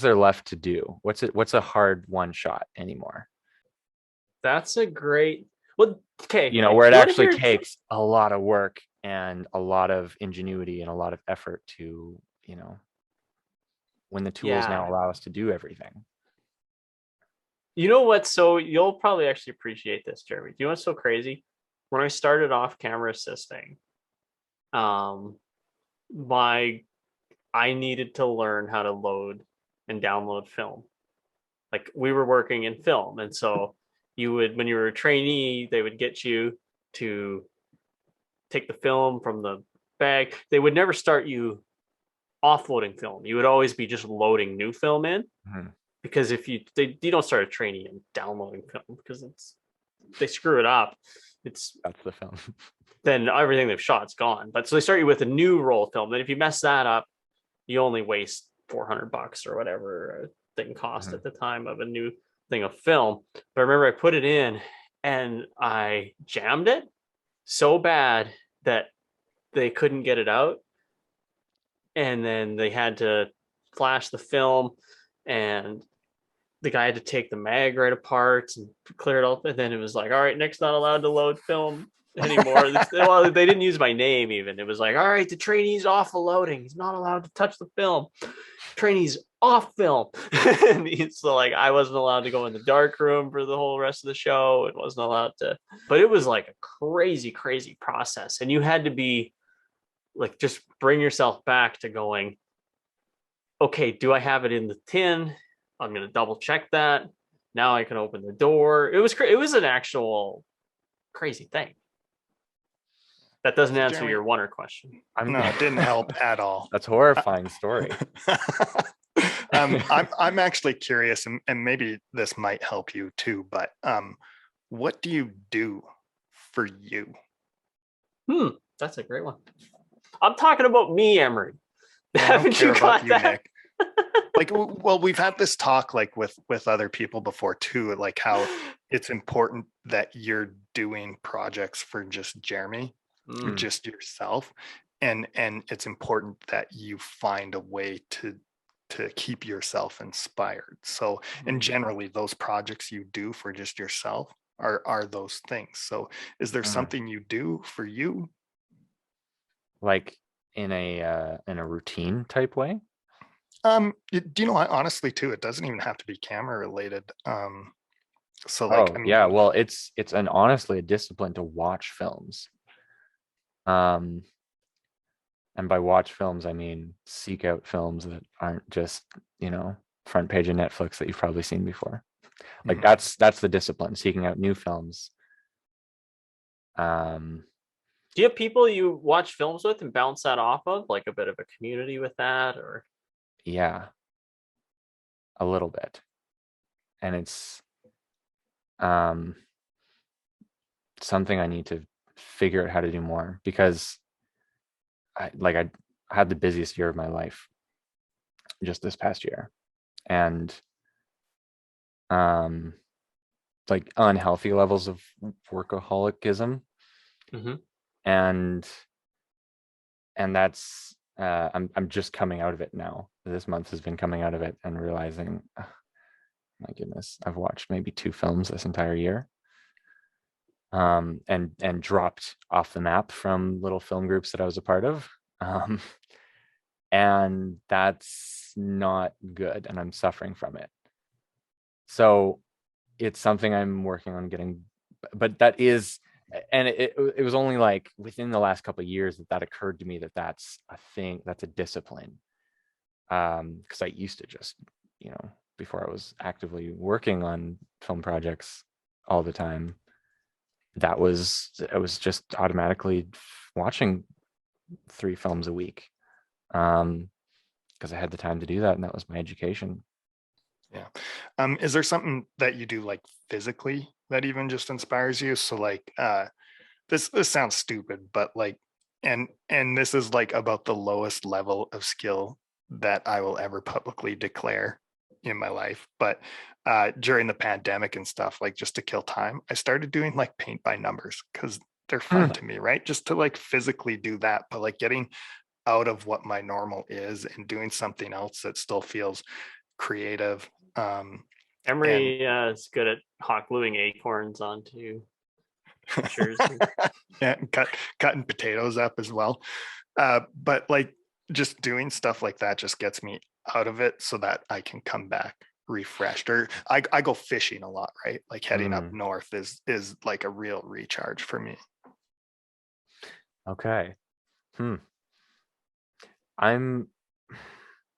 there left to do? What's a hard one shot anymore? That's a great, well, okay. Where it actually takes a lot of work and a lot of ingenuity and a lot of effort to, when the tools now allow us to do everything. You know what? So you'll probably actually appreciate this, Jeremy. Do you know what's so crazy? When I started off camera assisting, I needed to learn how to load and download film. Like we were working in film, and so when you were a trainee, they would get you to take the film from the bag. They would never start you offloading film. You would always be just loading new film in, because if you don't start a trainee in downloading film, because they screw it up. That's the film. Then everything they've shot is gone. But so they start you with a new roll of film. Then if you mess that up, you only waste $400 or whatever a thing cost at the time of a new thing of film. But I remember I put it in and I jammed it so bad that they couldn't get it out. and then they had to flash the film, and the guy had to take the mag right apart and clear it up, and then it was like, all right, Nick's not allowed to load film anymore. Well, they didn't use my name even. It was like, all right, the trainee's off of loading. He's not allowed to touch the film. Trainee's off film. And so like I wasn't allowed to go in the dark room for the whole rest of the show. It wasn't allowed to, but it was like a crazy, crazy process. And you had to be like, just bring yourself back to going, okay, do I have it in the tin? I'm going to double check that. Now I can open the door. It was an actual crazy thing. That doesn't answer Jeremy, your wonder question. no, it didn't help at all. That's a horrifying story. I'm actually curious, and maybe this might help you too, but what do you do for you? That's a great one. I'm talking about me, Emery. Haven't you got that? Nick. Like, well, we've had this talk like with other people before too, like how it's important that you're doing projects for just Jeremy, just yourself, and it's important that you find a way to keep yourself inspired. So, and generally those projects you do for just yourself are those things. So is there something you do for you? Like in a routine type way? Do you know what, honestly too, it doesn't even have to be camera related. So like, I mean, yeah, well, it's honestly a discipline to watch films. And by watch films, I mean seek out films that aren't just, front page of Netflix that you've probably seen before. Like that's the discipline, seeking out new films. Do you have people you watch films with and bounce that off of, like a bit of a community with that, or? Yeah, a little bit. And it's something I need to figure out how to do more, because I had the busiest year of my life just this past year, and like unhealthy levels of workaholicism. And that's I'm just coming out of it now. This month has been coming out of it and realizing, my goodness, I've watched maybe 2 films this entire year, and dropped off the map from little film groups that I was a part of, and that's not good, and I'm suffering from it. So it's something I'm working on getting, but that is, and it was only like within the last couple of years that occurred to me that that's a thing, that's a discipline. Because I used to just, before I was actively working on film projects all the time, I was just automatically watching 3 films a week, because I had the time to do that, and that was my education. Yeah. Is there something that you do like physically that even just inspires you? So like, this sounds stupid, but like, and this is like about the lowest level of skill that I will ever publicly declare in my life. But during the pandemic and stuff, like just to kill time, I started doing like paint by numbers because they're fun to me, right? Just to like physically do that, but like getting out of what my normal is and doing something else that still feels creative. Emery is good at hot gluing acorns onto pictures. Yeah, cutting potatoes up as well. But like just doing stuff like that just gets me out of it so that I can come back refreshed. Or I go fishing a lot, right? Like heading up north is like a real recharge for me. Okay.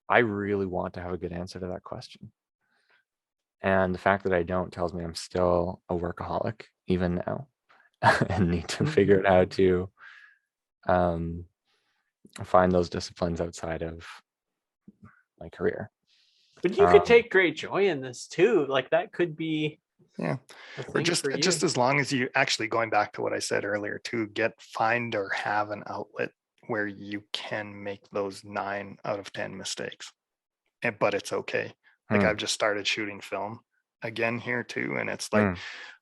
I really want to have a good answer to that question. And the fact that I don't tells me I'm still a workaholic even now, and need to figure out how to find those disciplines outside of my career. But you could take great joy in this too. Like that could be, or just as long as you actually, going back to what I said earlier too, find or have an outlet where you can make those 9 out of 10 mistakes, but it's okay. Like I've just started shooting film again here too, and it's like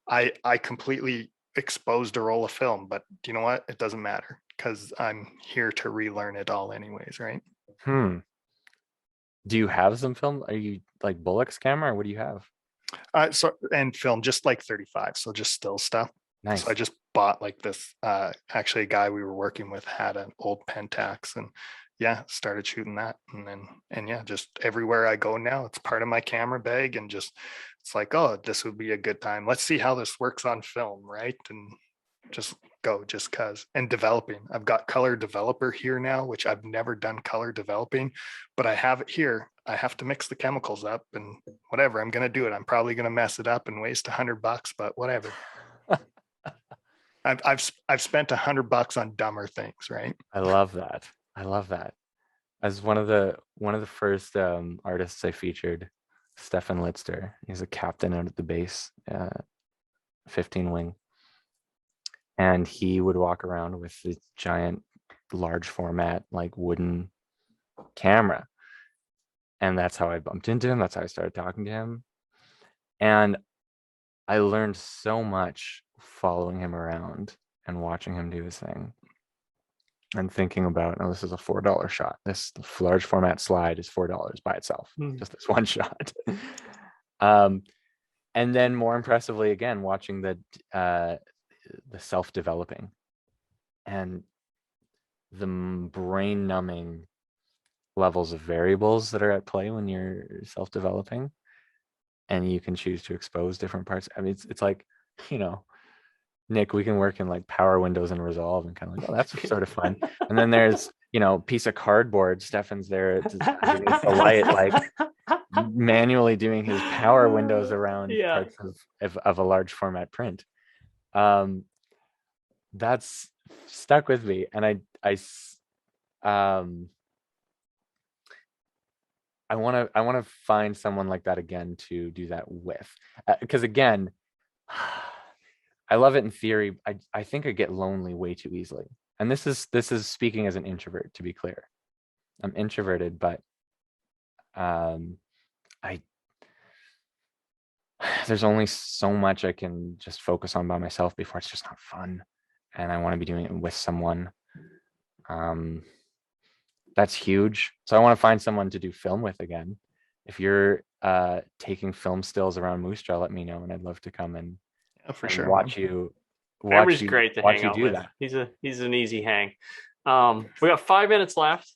I completely exposed a roll of film, but you know what? It doesn't matter because I'm here to relearn it all anyways, right? Hmm. Do you have some film? Are you like Bullock's camera, or what do you have? So and film just like 35, so just still stuff. So I Nice. just bought like this. Actually, a guy we were working with had an old Pentax, and yeah, started shooting that, and yeah, just everywhere I go now, it's part of my camera bag, and just it's like, oh, this would be a good time. Let's see how this works on film, right? And just go just cause. And developing, I've got color developer here now, which I've never done color developing, but I have it here. I have to mix the chemicals up and whatever, I'm going to do it. I'm probably going to mess it up and waste $100, but whatever. I've spent $100 on dumber things, right? I love that. I love that. As one of the first artists I featured, Stefan Litzter. He's a captain out at the base, 15 wing, and he would walk around with the giant, large format like wooden camera, and that's how I bumped into him. That's how I started talking to him, and I learned so much following him around and watching him do his thing. And thinking about, oh, this is a $4 shot. This large format slide is $4 by itself, just this one shot. um, and then more impressively, again, watching the self-developing and the brain-numbing levels of variables that are at play when you're self-developing, and you can choose to expose different parts. I mean, it's like, you know, Nick, we can work in like power windows and resolve and kind of like, oh, that's sort of fun. And then there's, piece of cardboard. Stefan's there underneath the light, like manually doing his power windows around parts of a large format print. That's stuck with me. And I want to find someone like that again to do that with, because again, I love it in theory. I think I get lonely way too easily. And this is speaking as an introvert, to be clear. I'm introverted, but I there's only so much I can just focus on by myself before it's just not fun. And I want to be doing it with someone. That's huge. So I want to find someone to do film with again. If you're taking film stills around Moose Jaw, let me know, and I'd love to come and For sure. watch you great to hang out with. That. He's an easy hang. We got 5 minutes left.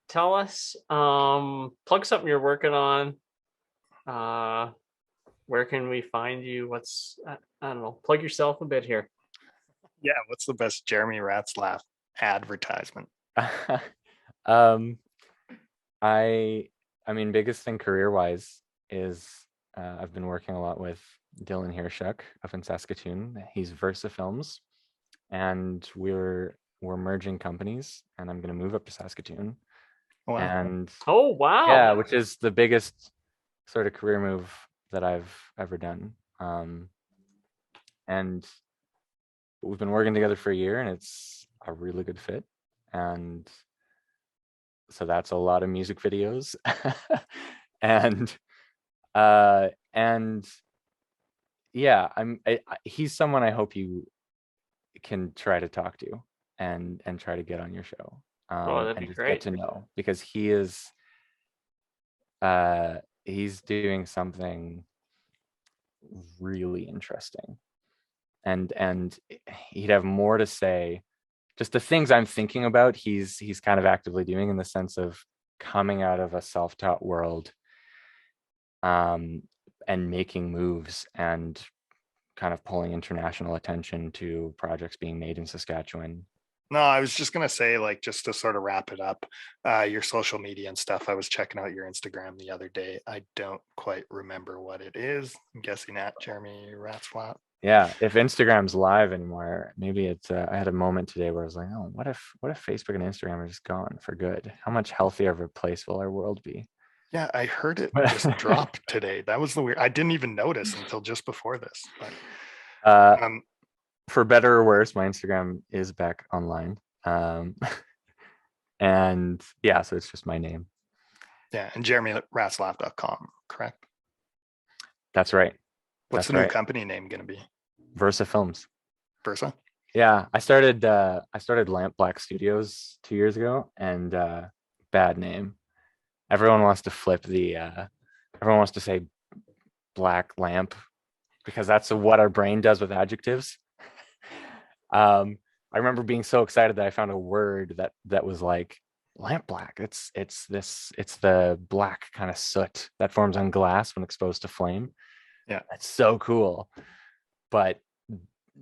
Tell us, plug something you're working on. Where can we find you? What's I don't know. Plug yourself a bit here. Yeah, what's the best Jeremy Ratzlaff advertisement? I mean, biggest thing career-wise is I've been working a lot with Dylan Hirschuk up in Saskatoon. He's Versa Films, and we're merging companies, and I'm going to move up to Saskatoon. Wow. And oh wow, yeah, which is the biggest sort of career move that I've ever done. And we've been working together for a year, and it's a really good fit. And so that's a lot of music videos, and yeah, he's someone I hope you can try to talk to and try to get on your show, that'd and be just great. get to know, because he's doing something really interesting, and he'd have more to say. Just the things I'm thinking about, he's kind of actively doing, in the sense of coming out of a self-taught world, and making moves and kind of pulling international attention to projects being made in Saskatchewan. No, I was just going to say, like, just to sort of wrap it up, your social media and stuff. I was checking out your Instagram the other day. I don't quite remember what it is. I'm guessing at Jeremy Ratzlaff. Yeah, if Instagram's live anymore, maybe it's. I had a moment today where I was like, oh, what if Facebook and Instagram are just gone for good? How much healthier of a place will our world be? Yeah, I heard it just drop today. That was the weird. I didn't even notice until just before this. But for better or worse, my Instagram is back online. And yeah, so it's just my name. Yeah, and JeremyRatzlaff.com, correct? That's right. What's the new company name going to be? Versa Films. Versa? Yeah, I started Lamp Black Studios 2 years ago, and bad name. Everyone wants to flip the everyone wants to say black lamp because that's what our brain does with adjectives. I remember being so excited that I found a word that was like lamp black. It's the black kind of soot that forms on glass when exposed to flame. Yeah. That's so cool, but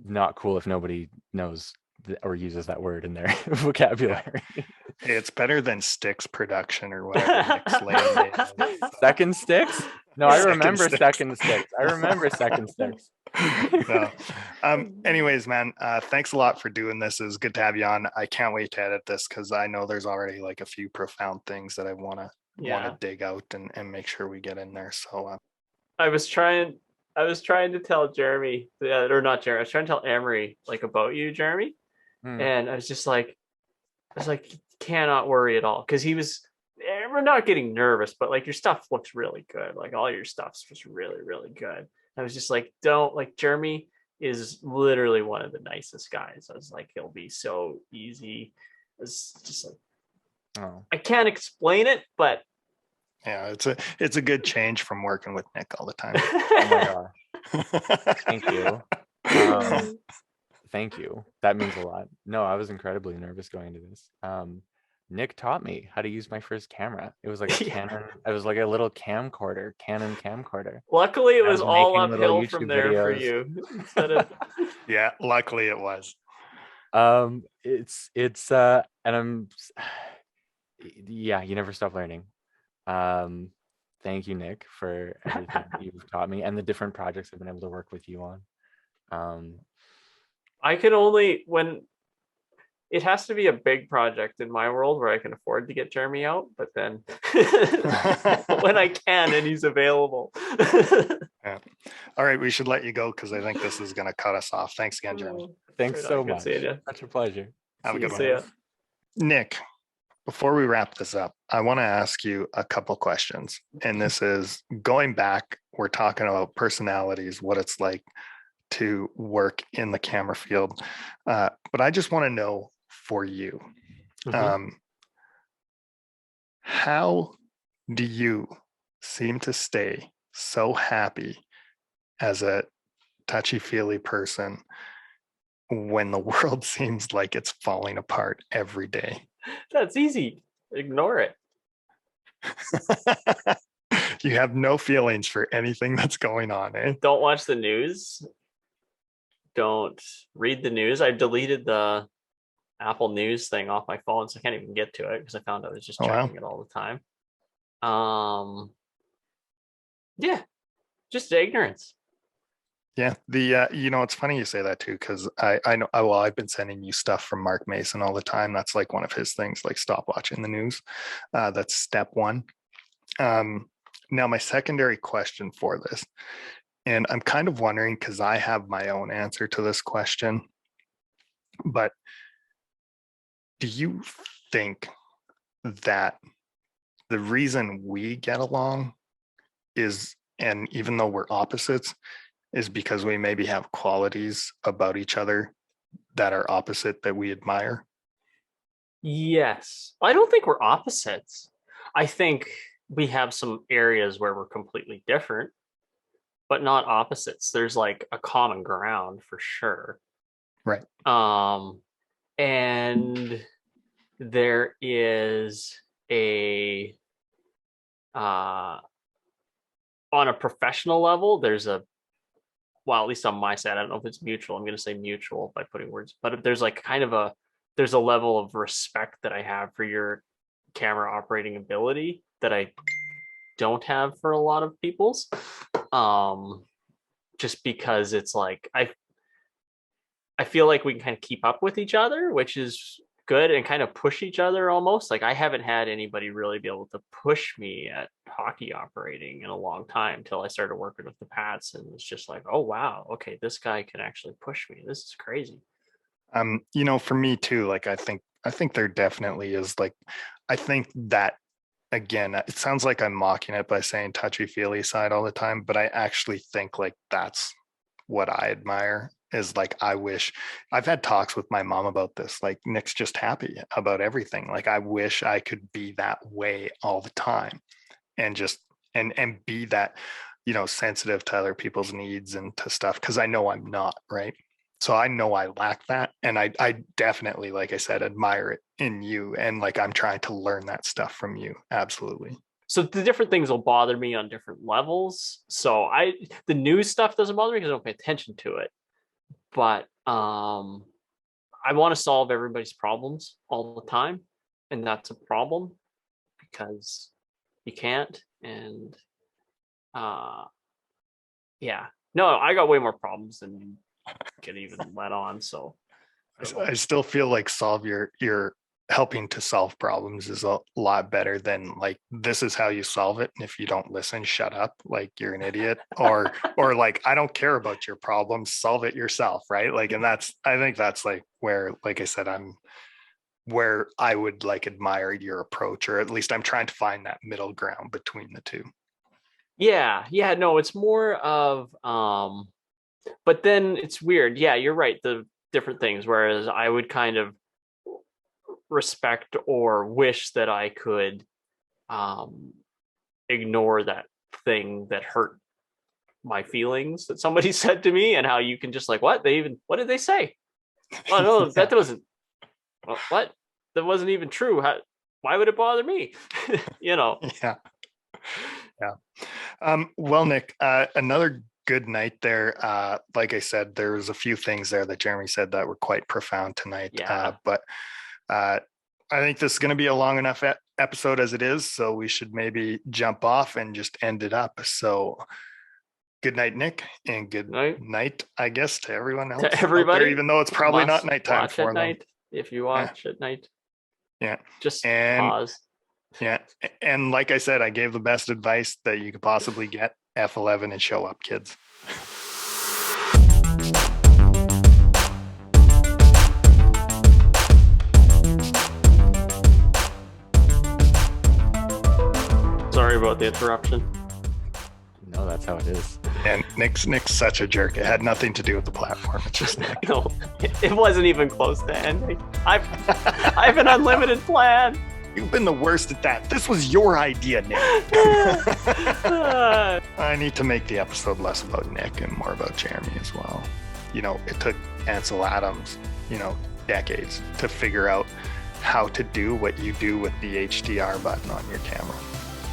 not cool if nobody knows or uses that word in their vocabulary. Hey, it's better than Sticks production or whatever Nick's laying name is. Second sticks? No, I Second remember sticks. second sticks. I remember second sticks. No. Anyways, man, thanks a lot for doing this. It was good to have you on. I can't wait to edit this because I know there's already like a few profound things that I want to dig out and make sure we get in there. So I was trying to tell Jeremy, or not Jeremy, I was trying to tell Emery like about you, Jeremy. And I was like, cannot worry at all. Cause we're not getting nervous, but like your stuff looks really good. Like all your stuff's just really, really good. I was just like, Jeremy is literally one of the nicest guys. I was like, he'll be so easy. It's just like, I can't explain it, but yeah, it's a good change from working with Nick all the time. Oh my gosh. Thank you. Thank you. That means a lot. No, I was incredibly nervous going into this. Nick taught me how to use my first camera. It was like a Canon. It was like a little Canon camcorder. Luckily, it was all uphill YouTube from there videos. for you. Instead of Yeah, luckily it was. And I'm yeah, you never stop learning. Thank you, Nick, for everything you've taught me and the different projects I've been able to work with you on. I can only when it has to be a big project in my world where I can afford to get Jeremy out, but then when I can and he's available. Yeah. All right, we should let you go because I think this is going to cut us off. Thanks again, Jeremy. Thanks so much. Such a pleasure. Have a good one. Nick, before we wrap this up, I want to ask you a couple questions. And this is going back, we're talking about personalities, what it's like to work in the camera field. But I just want to know for you, how do you seem to stay so happy as a touchy-feely person when the world seems like it's falling apart every day? That's easy. Ignore it. You have no feelings for anything that's going on, eh? Don't watch the news. Don't read the news. I deleted the Apple News thing off my phone, so I can't even get to it because I found I was just checking it all the time. Yeah, just ignorance. Yeah, it's funny you say that too, because I know, well, I've been sending you stuff from Mark Mason all the time. That's like one of his things, like stop watching the news. That's step one. Now, my secondary question for this, and I'm kind of wondering because I have my own answer to this question, but do you think that the reason we get along is, and even though we're opposites, is because we maybe have qualities about each other that are opposite that we admire? Yes. I don't think we're opposites. I think we have some areas where we're completely different, but not opposites. There's like a common ground for sure. Right. And there is a on a professional level, there's a, well, at least on my side, I don't know if it's mutual. I'm going to say mutual by putting words, but there's like there's a level of respect that I have for your camera operating ability that I don't have for a lot of people's. Just because it's like, I feel like we can kind of keep up with each other, which is good, and kind of push each other almost. Like I haven't had anybody really be able to push me at hockey operating in a long time until I started working with the Pats, and it's just like, oh wow, okay, this guy can actually push me. This is crazy. For me too, like I think there definitely is, like, I think that, again, it sounds like I'm mocking it by saying touchy-feely side all the time, but I actually think like that's what I admire is like, I wish, I've had talks with my mom about this. Like, Nick's just happy about everything. Like, I wish I could be that way all the time and just, and be that, you know, sensitive to other people's needs and to stuff. Cause I know I'm not, right. So I know I lack that. And I definitely, like I said, admire it in you. And like, I'm trying to learn that stuff from you. Absolutely. So the different things will bother me on different levels. So the new stuff doesn't bother me because I don't pay attention to it. But I want to solve everybody's problems all the time. And that's a problem because you can't. And yeah, no, I got way more problems than you can even let on. So I still feel like your helping to solve problems is a lot better than like, this is how you solve it. And if you don't listen, shut up, like you're an idiot, or like, I don't care about your problems, solve it yourself. Right. Like, and I think that's like where, like I said, where I would like admire your approach, or at least I'm trying to find that middle ground between the two. Yeah. No, it's more of, but then it's weird. Yeah, you're right. The different things. Whereas I would kind of respect or wish that I could ignore that thing that hurt my feelings that somebody said to me, and how you can just like, what did they say? Oh no, Yeah. that wasn't, what? That wasn't even true. Why would it bother me? You know? Yeah. Well, Nick, another good night there. Like I said, there was a few things there that Jeremy said that were quite profound tonight. Yeah. But I think this is going to be a long enough episode as it is, so we should maybe jump off and just end it up. So good night, Nick, and good night, I guess, to everyone else. To everybody, there, even though it's probably not nighttime for them. Night, if you watch at night. Yeah. Just pause. Yeah. And like I said, I gave the best advice that you could possibly get. F11 and show up, kids. Sorry about the interruption. No, that's how it is. And Nick's such a jerk. It had nothing to do with the platform. It's just Nick. No, it wasn't even close to ending. I have an unlimited plan. You've been the worst at that. This was your idea, Nick. I need to make the episode less about Nick and more about Jeremy as well. You know, it took Ansel Adams, decades to figure out how to do what you do with the HDR button on your camera.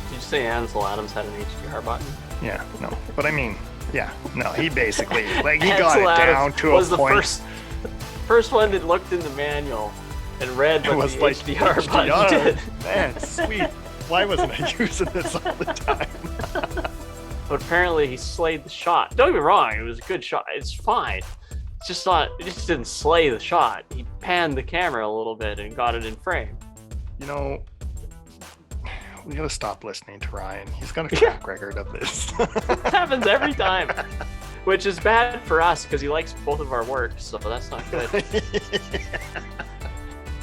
Did you say Ansel Adams had an HDR button? Yeah, no. But I mean, yeah, no, he basically, like, he Ansel got it down Adams to was a point. the first one that looked in the manual and read what the like, HDR button did. Man, sweet. Why wasn't I using this all the time? But apparently he slayed the shot. Don't get me wrong, it was a good shot. It's fine. It's just not, it just didn't slay the shot. He panned the camera a little bit and got it in frame. We gotta stop listening to Ryan. He's got a track record of this. It happens every time. Which is bad for us because he likes both of our work, so that's not good.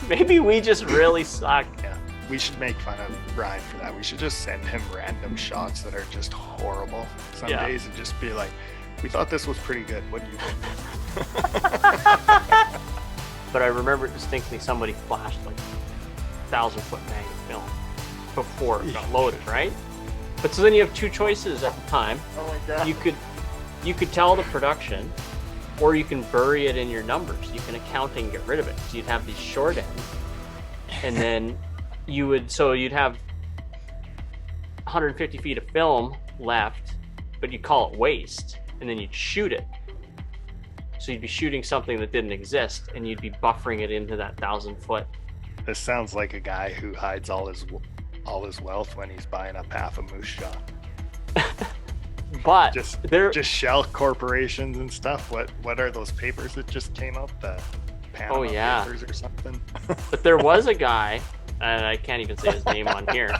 Maybe we just really suck. Yeah, we should make fun of Ryan for that. We should just send him random shots that are just horrible some days and just be like, we thought this was pretty good. What do you think? But I remember distinctly somebody flashed like 1,000-foot mag of film before it got loaded, right? But so then you have two choices at the time. Oh my God. You could tell the production, or you can bury it in your numbers. You can account and get rid of it. So you'd have these short ends, and then you'd have 150 feet of film left, but you call it waste, and then you'd shoot it. So you'd be shooting something that didn't exist, and you'd be buffering it into that 1,000-foot. This sounds like a guy who hides all his wealth when he's buying up half a moose shot. But just shell corporations and stuff. What are those papers that just came out? The Panama Papers or something? But there was a guy, and I can't even say his name on here,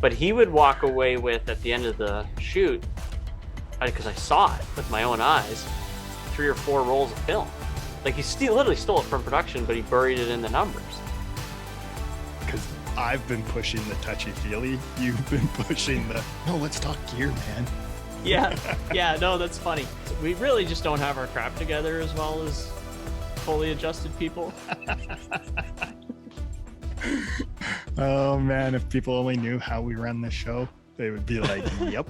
but he would walk away with, at the end of the shoot, because I saw it with my own eyes, 3 or 4 rolls of film. Like, he literally stole it from production, but he buried it in the numbers. Because I've been pushing the touchy-feely. You've been pushing the, no, let's talk gear, man. Yeah, no, that's funny. We really just don't have our crap together as well as fully adjusted people. Oh man, if people only knew how we run this show, they would be like, yep.